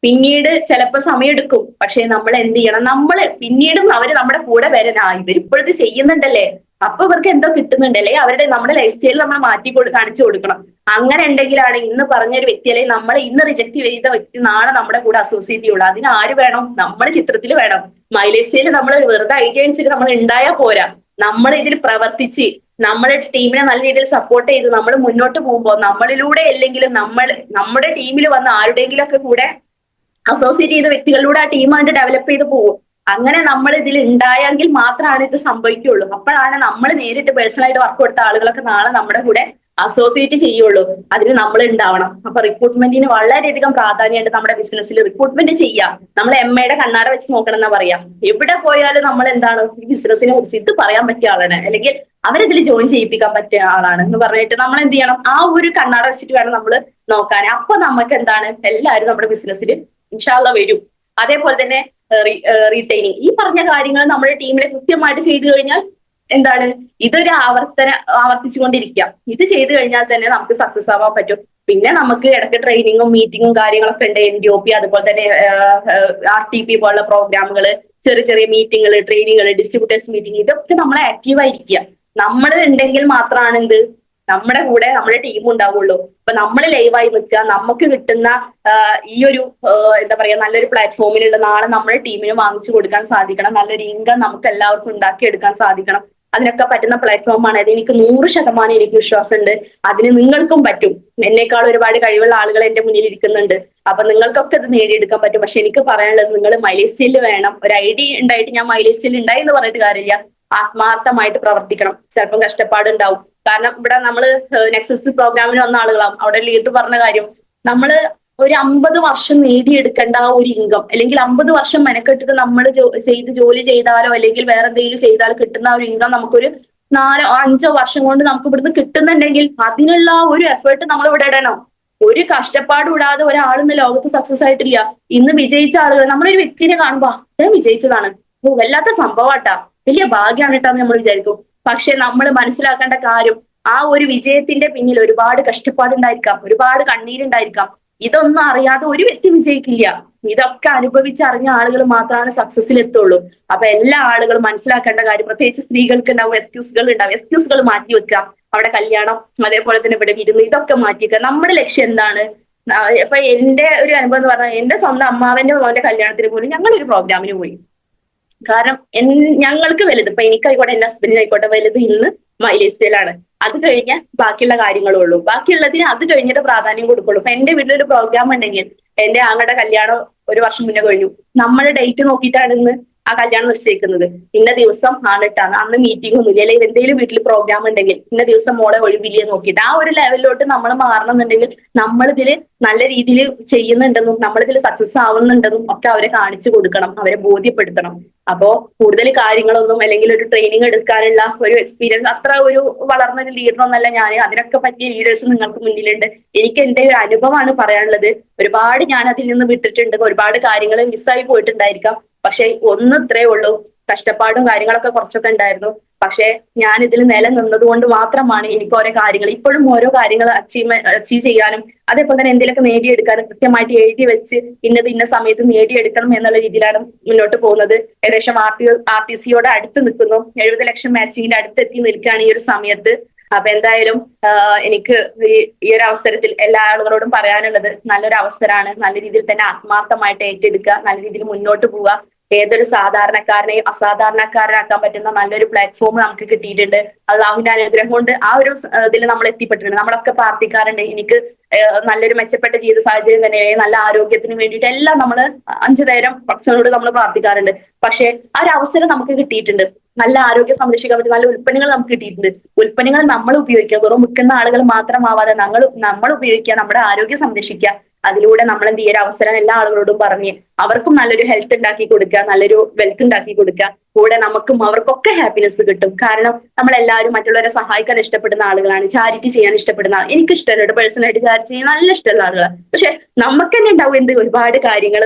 പിന്നീട് ചിലപ്പോൾ സമയമെടുക്കും. പക്ഷെ നമ്മൾ എന്ത് ചെയ്യണം, നമ്മള് പിന്നീടും അവര് നമ്മുടെ കൂടെ വരാൻ ഇവരിപ്പോഴത് ചെയ്യുന്നുണ്ടല്ലേ, അപ്പൊ ഇവർക്ക് എന്തോ കിട്ടുന്നുണ്ടല്ലേ, അവരുടെ നമ്മുടെ ലൈഫ് സ്റ്റൈലിൽ നമ്മൾ കാണിച്ചു കൊടുക്കണം. അങ്ങനെ ഉണ്ടെങ്കിലാണ് ഇന്ന് പറഞ്ഞൊരു വ്യക്തി, അല്ലെങ്കിൽ നമ്മൾ ഇന്ന് റിജക്ട് ചെയ്ത വ്യക്തി നാളെ നമ്മുടെ കൂടെ അസോസിയേറ്റ് ചെയ്യുള്ളൂ. അതിന് ആര് വേണം, നമ്മുടെ ചിത്രത്തിൽ വേണം. മൈലേജ് സ്റ്റൈലിൽ നമ്മൾ വെറുതെ ഐഡിയ അനുസരിച്ച് നമ്മൾ ഉണ്ടായാൽ പോരാ, നമ്മൾ ഇതിൽ പ്രവർത്തിച്ച് നമ്മുടെ ടീമിനെ നല്ല രീതിയിൽ സപ്പോർട്ട് ചെയ്ത് നമ്മൾ മുന്നോട്ട് പോകുമ്പോൾ നമ്മളിലൂടെ അല്ലെങ്കിലും നമ്മുടെ ടീമിൽ വന്ന ആരുടെയെങ്കിലും ഒക്കെ കൂടെ അസോസിയേറ്റ് ചെയ്ത വ്യക്തികളിലൂടെ ആ ടീമായിട്ട് ഡെവലപ്പ് ചെയ്ത് പോകും. അങ്ങനെ നമ്മൾ ഇതിൽ ഉണ്ടായെങ്കിൽ മാത്രമാണ് ഇത് സംഭവിക്കുള്ളൂ. അപ്പോഴാണ് നമ്മൾ നേരിട്ട് പേഴ്സണലായിട്ട് വർക്ക് കൊടുത്ത ആളുകളൊക്കെ നാളെ നമ്മുടെ കൂടെ അസോസിയേറ്റ് ചെയ്യുള്ളൂ. അതിന് നമ്മൾ ഉണ്ടാവണം. അപ്പൊ റിക്രൂട്ട്മെന്റിന് വളരെയധികം പ്രാധാന്യമുണ്ട് നമ്മുടെ ബിസിനസ്സിൽ. റിക്രൂട്ട്മെന്റ് ചെയ്യാം, നമ്മൾ എമ്മയുടെ കണ്ണാട വെച്ച് നോക്കണം എന്നാ പറയാം. എവിടെ പോയാലും നമ്മൾ എന്താണ് ഈ ബിസിനസിനെ കുറിച്ച് ഇത് പറയാൻ പറ്റിയ ആളാണ്, അല്ലെങ്കിൽ അവരിതിൽ ജോയിൻ ചെയ്യിപ്പിക്കാൻ പറ്റിയ ആളാണ് എന്ന് പറഞ്ഞിട്ട് നമ്മൾ എന്ത് ചെയ്യണം, ആ ഒരു കണ്ണാട വെച്ചിട്ട് വേണം നമ്മൾ നോക്കാൻ. അപ്പൊ നമുക്ക് എന്താണ് എല്ലാവരും നമ്മുടെ ബിസിനസ്സിൽ ഇൻഷാ അല്ലാഹ് വരും. അതേപോലെ തന്നെ റീറ്റെയിനിങ്, ഈ പറഞ്ഞ കാര്യങ്ങൾ നമ്മുടെ ടീമിലെ കൃത്യമായിട്ട് ചെയ്തു കഴിഞ്ഞാൽ എന്താണ്, ഇതൊരു ആവർത്തിച്ചുകൊണ്ടിരിക്കുക. ഇത് ചെയ്തു കഴിഞ്ഞാൽ തന്നെ നമുക്ക് സക്സസ് ആവാൻ പറ്റും. പിന്നെ നമുക്ക് ഇടയ്ക്ക് ട്രെയിനിങ്ങും മീറ്റിങ്ങും കാര്യങ്ങളൊക്കെ ഉണ്ട്. NDOP അതുപോലെ തന്നെ RTP പോലുള്ള പ്രോഗ്രാമുകൾ, ചെറിയ ചെറിയ മീറ്റിങ്ങുകൾ, ട്രെയിനിങ്ങുകൾ, ഡിസ്ട്രിബ്യൂട്ടേഴ്സ് മീറ്റിംഗ്, ഇതൊക്കെ നമ്മളെ ആക്റ്റീവ് ആയിരിക്കുക. നമ്മൾ ഉണ്ടെങ്കിൽ മാത്രമാണ് എന്ത് നമ്മുടെ കൂടെ നമ്മുടെ ടീം ഉണ്ടാവുള്ളൂ. അപ്പൊ നമ്മൾ ലൈവായി നിൽക്കുക, നമുക്ക് കിട്ടുന്ന ഈ ഒരു എന്താ പറയാ നല്ലൊരു പ്ലാറ്റ്ഫോമിലുള്ള നാളെ നമ്മുടെ ടീമിന് വാങ്ങിച്ചു കൊടുക്കാൻ സാധിക്കണം. നല്ലൊരു ഇൻകം നമുക്ക് എല്ലാവർക്കും ഉണ്ടാക്കിയെടുക്കാൻ സാധിക്കണം. അതിനൊക്കെ പറ്റുന്ന പ്ലാറ്റ്ഫോമാണ് അത്. എനിക്ക് 100% എനിക്ക് വിശ്വാസമുണ്ട് അതിന് നിങ്ങൾക്കും പറ്റും. എന്നേക്കാൾ ഒരുപാട് കഴിവുള്ള ആളുകൾ എന്റെ മുന്നിൽ ഇരിക്കുന്നുണ്ട്. അപ്പൊ നിങ്ങൾക്കൊക്കെ ഇത് നേടിയെടുക്കാൻ പറ്റും. പക്ഷെ എനിക്ക് പറയാനുള്ളത്, നിങ്ങൾ മൈലേജ് സ്റ്റൈൽ വേണം. ഒരു ഐഡിയ ഉണ്ടായിട്ട് ഞാൻ മൈലേജ് സ്റ്റൈൽ ഉണ്ടായി എന്ന് പറഞ്ഞിട്ട് കാര്യമില്ല, ആത്മാർത്ഥമായിട്ട് പ്രവർത്തിക്കണം. ചിലപ്പം കഷ്ടപ്പാടുണ്ടാവും. കാരണം ഇവിടെ നമ്മള് നെക്സസ് പ്രോഗ്രാമിന് വന്ന ആളുകളാവും. അവിടെ ലീഡർ പറഞ്ഞ കാര്യം, നമ്മള് ഒരു 50 വർഷം നേടിയെടുക്കേണ്ട ആ ഒരു ഇൻകം, അല്ലെങ്കിൽ 50 വർഷം മെനക്കെട്ടിട്ട് നമ്മൾ ജോലി ചെയ്താലോ അല്ലെങ്കിൽ വേറെ എന്തെങ്കിലും ചെയ്താലോ കിട്ടുന്ന ഒരു ഇൻകം നമുക്കൊരു 4-5 വർഷം കൊണ്ട് നമുക്ക് ഇവിടുന്ന് കിട്ടുന്നുണ്ടെങ്കിൽ അതിനുള്ള ഒരു എഫേർട്ട് നമ്മൾ ഇവിടെ ഇടണം. ഒരു കഷ്ടപ്പാട് കൂടാതെ ഒരാളിന്ന് ലോകത്ത് സക്സസ് ആയിട്ടില്ല. ഇന്ന് വിജയിച്ച ആളുകൾ, നമ്മളൊരു വ്യക്തിനെ കാണുമ്പോ അദ്ദേഹം വിജയിച്ചതാണ്, വല്ലാത്ത സംഭവമാട്ടാ, വലിയ ഭാഗ്യമാണ് കേട്ടാന്ന് നമ്മൾ വിചാരിക്കും. പക്ഷെ നമ്മൾ മനസ്സിലാക്കേണ്ട കാര്യം, ആ ഒരു വിജയത്തിന്റെ പിന്നിൽ ഒരുപാട് കഷ്ടപ്പാടുണ്ടായിരിക്കാം, ഒരുപാട് കണ്ണീരുണ്ടായിരിക്കാം. ഇതൊന്നും അറിയാതെ ഒരു വ്യക്തി വിജയിക്കില്ല. ഇതൊക്കെ അനുഭവിച്ചറിഞ്ഞ ആളുകൾ മാത്രമാണ് സക്സസിൽ എത്തുള്ളൂ. അപ്പൊ എല്ലാ ആളുകളും മനസ്സിലാക്കേണ്ട കാര്യം, പ്രത്യേകിച്ച് സ്ത്രീകൾക്ക് ഉണ്ടാവും എക്സ്ക്യൂസുകൾ മാറ്റി വെക്കുക. അവിടെ കല്യാണം, അതേപോലെ തന്നെ ഇവിടെ വിരുന്ന്, ഇതൊക്കെ മാറ്റി വെക്കുക. നമ്മുടെ ലക്ഷ്യം എന്താണ്? ഇപ്പൊ എന്റെ ഒരു അനുഭവം എന്ന് പറഞ്ഞാൽ, എന്റെ സ്വന്തം അമ്മാവന്റെ മോന്റെ കല്യാണത്തിന് പോലും ഞങ്ങളൊരു പ്രോഗ്രാമിന് പോയി. കാരണം ഞങ്ങൾക്ക് വലുത്, ഇപ്പൊ എനിക്കായിക്കോട്ടെ എന്റെ ഹസ്ബൻഡിനായിക്കോട്ടെ, വലുത് ഇന്ന് മൈലേജ് സ്റ്റൈലാണ്. അത് കഴിഞ്ഞാൽ ബാക്കിയുള്ള കാര്യങ്ങളേ ഉള്ളൂ. ബാക്കിയുള്ളതിന് അത് കഴിഞ്ഞിട്ട് പ്രാധാന്യം കൊടുക്കുള്ളൂ. ഇപ്പൊ എന്റെ വീട്ടിലൊരു പ്രോഗ്രാം ഉണ്ടെങ്കിൽ, എന്റെ ആങ്ങളുടെ കല്യാണം 1 വർഷം മുന്നേ കഴിഞ്ഞു, നമ്മുടെ ഡേറ്റ് നോക്കിയിട്ടാണ് ഇന്ന് ആ കല്യാണം നിശ്ചയിക്കുന്നത്. ഇന്ന ദിവസം ആണ് ട്ടാണ്, അന്ന് മീറ്റിംഗ് ഒന്നുമില്ല, അല്ലെങ്കിൽ എന്തെങ്കിലും വീട്ടിൽ പ്രോഗ്രാം ഉണ്ടെങ്കിൽ ഇന്ന ദിവസം മോളെ ഒഴിവില്ലേ നോക്കിയിട്ട് ആ ഒരു ലെവലിലോട്ട് നമ്മൾ മാറണമെന്നുണ്ടെങ്കിൽ നമ്മളിതില് നല്ല രീതിയിൽ ചെയ്യുന്നുണ്ടെന്നും നമ്മളിതിൽ സക്സസ് ആവുന്നുണ്ടെന്നും ഒക്കെ അവരെ കാണിച്ചു കൊടുക്കണം, അവരെ ബോധ്യപ്പെടുത്തണം. അപ്പോ കൂടുതൽ കാര്യങ്ങളൊന്നും, അല്ലെങ്കിൽ ഒരു ട്രെയിനിങ് എടുക്കാനുള്ള ഒരു എക്സ്പീരിയൻസ്, അത്ര ഒരു വളർന്ന ഒരു ലീഡറൊന്നല്ല ഞാൻ. അതിനൊക്കെ പറ്റിയ ലീഡേഴ്സ് നിങ്ങൾക്ക് മുന്നിലുണ്ട്. എനിക്ക് എന്റെ ഒരു അനുഭവമാണ് പറയാനുള്ളത്. ഒരുപാട് ഞാൻ അതിൽ നിന്ന് വിട്ടിട്ടുണ്ട്, ഒരുപാട് കാര്യങ്ങൾ മിസ്സായി പോയിട്ടുണ്ടായിരിക്കാം. പക്ഷെ ഒന്ന് ഇത്രേ ഉള്ളൂ, കഷ്ടപ്പാടും കാര്യങ്ങളൊക്കെ കുറച്ചൊക്കെ ഉണ്ടായിരുന്നു. പക്ഷെ ഞാൻ ഇതിൽ നിലനിന്നത് കൊണ്ട് മാത്രമാണ് എനിക്ക് ഓരോ കാര്യങ്ങൾ ഇപ്പോഴും ഓരോ കാര്യങ്ങൾ അച്ചീവ് ചെയ്യാനും, അതേപോലെ തന്നെ എന്തെങ്കിലുമൊക്കെ നേടിയെടുക്കാനും കൃത്യമായിട്ട് എഴുതി വെച്ച് ഇന്നത് ഇന്ന സമയത്ത് നേടിയെടുക്കണം എന്നുള്ള രീതിയിലാണ് മുന്നോട്ട് പോകുന്നത്. ഏകദേശം RTCയോട് അടുത്ത് നിൽക്കുന്നു, 70 ലക്ഷം മാച്ചിങ്ങിന്റെ അടുത്തെത്തി നിൽക്കുകയാണ് ഈ ഒരു സമയത്ത്. അപ്പൊ എന്തായാലും എനിക്ക് ഈ ഒരു അവസരത്തിൽ എല്ലാ ആളുകളോടും പറയാനുള്ളത്, നല്ലൊരു അവസരമാണ്, നല്ല രീതിയിൽ തന്നെ ആത്മാർത്ഥമായിട്ട് ഏറ്റെടുക്കുക, നല്ല രീതിയിൽ മുന്നോട്ട് പോവുക. ഏതൊരു സാധാരണക്കാരനെയും അസാധാരണക്കാരനാക്കാൻ പറ്റുന്ന നല്ലൊരു പ്ലാറ്റ്ഫോം നമുക്ക് കിട്ടിയിട്ടുണ്ട്. അള്ളാഹുവിന്റെ അനുഗ്രഹം കൊണ്ട് ആ ഒരു ഇതിൽ നമ്മൾ എത്തിപ്പെട്ടിട്ടുണ്ട്. നമ്മളൊക്കെ പ്രാർത്ഥിക്കാറുണ്ട് എനിക്ക് നല്ലൊരു മെച്ചപ്പെട്ട ജീവിത സാഹചര്യം തന്നെ, നല്ല ആരോഗ്യത്തിന് വേണ്ടിയിട്ട് എല്ലാം നമ്മൾ 5 നേരം ഭക്ഷണത്തോട് നമ്മൾ പ്രാർത്ഥിക്കാറുണ്ട്. പക്ഷെ ആ ഒരു അവസരം നമുക്ക് കിട്ടിയിട്ടുണ്ട്. നല്ല ആരോഗ്യം സംരക്ഷിക്കാൻ പറ്റും, നല്ല ഉൽപ്പന്നങ്ങൾ നമുക്ക് കിട്ടിയിട്ടുണ്ട്. ഉൽപ്പന്നങ്ങൾ നമ്മൾ ഉപയോഗിക്കുക, വെറും വിൽക്കുന്ന ആളുകൾ മാത്രമാവാതെ നമ്മൾ ഉപയോഗിക്കുക, നമ്മുടെ ആരോഗ്യം സംരക്ഷിക്കുക. അതിലൂടെ നമ്മൾ എന്ത് ചെയ്യുക, അവസരം എല്ലാ ആളുകളോടും പറഞ്ഞ് അവർക്കും നല്ലൊരു ഹെൽത്ത് ഉണ്ടാക്കി കൊടുക്കുക, നല്ലൊരു വെൽത്ത് ഉണ്ടാക്കി കൊടുക്കുക. കൂടെ നമുക്കും അവർക്കൊക്കെ ഹാപ്പിനെസ് കിട്ടും. കാരണം നമ്മളെല്ലാവരും മറ്റുള്ളവരെ സഹായിക്കാൻ ഇഷ്ടപ്പെടുന്ന ആളുകളാണ്, ചാരിറ്റി ചെയ്യാൻ ഇഷ്ടപ്പെടുന്ന ആൾ. എനിക്ക് ഇഷ്ടമല്ല പേഴ്സണലായിട്ട് ചാരിറ്റി ചെയ്യാൻ നല്ല ഇഷ്ടമുള്ള ആളുകളാണ്. പക്ഷെ നമുക്ക് തന്നെ ഉണ്ടാവും എന്ത് ഒരുപാട് കാര്യങ്ങൾ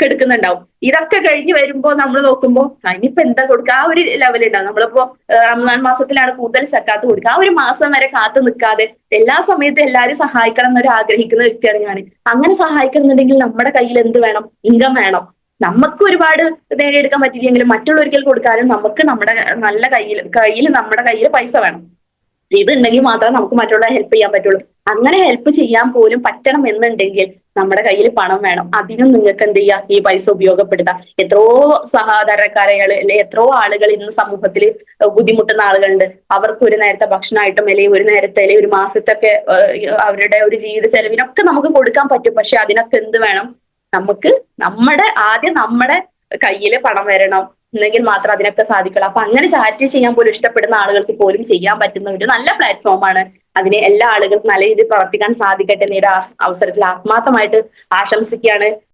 കെടുക്കുന്നുണ്ടാവും. ഇതൊക്കെ കഴിഞ്ഞ് വരുമ്പോ നമ്മൾ നോക്കുമ്പോൾ ഇനിയിപ്പോ എന്താ കൊടുക്കുക, ആ ഒരു ലെവൽ ഉണ്ടാവും. നമ്മളിപ്പോ റമദാൻ മാസത്തിലാണ് കൂടുതൽ സക്കാത്ത് കൊടുക്കുക. ആ ഒരു മാസം വരെ കാത്തു നിൽക്കാതെ എല്ലാ സമയത്തും എല്ലാവരും സഹായിക്കണം എന്നൊരു ആഗ്രഹിക്കുന്ന വ്യക്തിയാണ് ഞാൻ. അങ്ങനെ സഹായിക്കണമെന്നുണ്ടെങ്കിൽ നമ്മുടെ കയ്യിൽ എന്ത് വേണം, ഇൻകം വേണം. നമുക്ക് ഒരുപാട് നേടിയെടുക്കാൻ പറ്റില്ലെങ്കിലും മറ്റുള്ളവർക്ക് കൊടുക്കാനും നമുക്ക് നമ്മുടെ നല്ല നമ്മുടെ കയ്യിൽ പൈസ വേണം. ഇതുണ്ടെങ്കിൽ മാത്രമേ നമുക്ക് മറ്റുള്ളവരെ ഹെൽപ്പ് ചെയ്യാൻ പറ്റുള്ളൂ. അങ്ങനെ ഹെൽപ്പ് ചെയ്യാൻ പോലും പറ്റണം എന്നുണ്ടെങ്കിൽ നമ്മുടെ കയ്യിൽ പണം വേണം. അതിനും നിങ്ങൾക്ക് എന്ത് ചെയ്യാം, ഈ പൈസ ഉപയോഗപ്പെടുത്താം. എത്രയോ സഹോദരക്കാരകൾ അല്ലെ, എത്രയോ ആളുകൾ ഇന്ന് സമൂഹത്തിൽ ബുദ്ധിമുട്ടുന്ന ആളുകളുണ്ട്. അവർക്ക് ഒരു നേരത്തെ ഭക്ഷണമായിട്ടും അല്ലെങ്കിൽ ഒരു നേരത്തെ അല്ലെങ്കിൽ ഒരു മാസത്തൊക്കെ അവരുടെ ഒരു ജീവിത ചെലവിനൊക്കെ നമുക്ക് കൊടുക്കാൻ പറ്റും. പക്ഷെ അതിനൊക്കെ എന്ത് വേണം, നമുക്ക് ആദ്യം നമ്മുടെ കയ്യിൽ പണം വരണം, എന്നെങ്കിൽ മാത്രം അതിനൊക്കെ സാധിക്കുള്ളൂ. അപ്പൊ അങ്ങനെ ചാരിറ്റി ചെയ്യാൻ പോലും ഇഷ്ടപ്പെടുന്ന ആളുകൾക്ക് പോലും ചെയ്യാൻ പറ്റുന്ന ഒരു നല്ല പ്ലാറ്റ്ഫോമാണ്. അതിനെ എല്ലാ ആളുകൾക്കും നല്ല രീതിയിൽ പ്രവർത്തിക്കാൻ സാധിക്കട്ടെ എന്നൊരു അവസരത്തിൽ ആത്മാർത്ഥമായിട്ട് ആശംസിക്കുകയാണ്.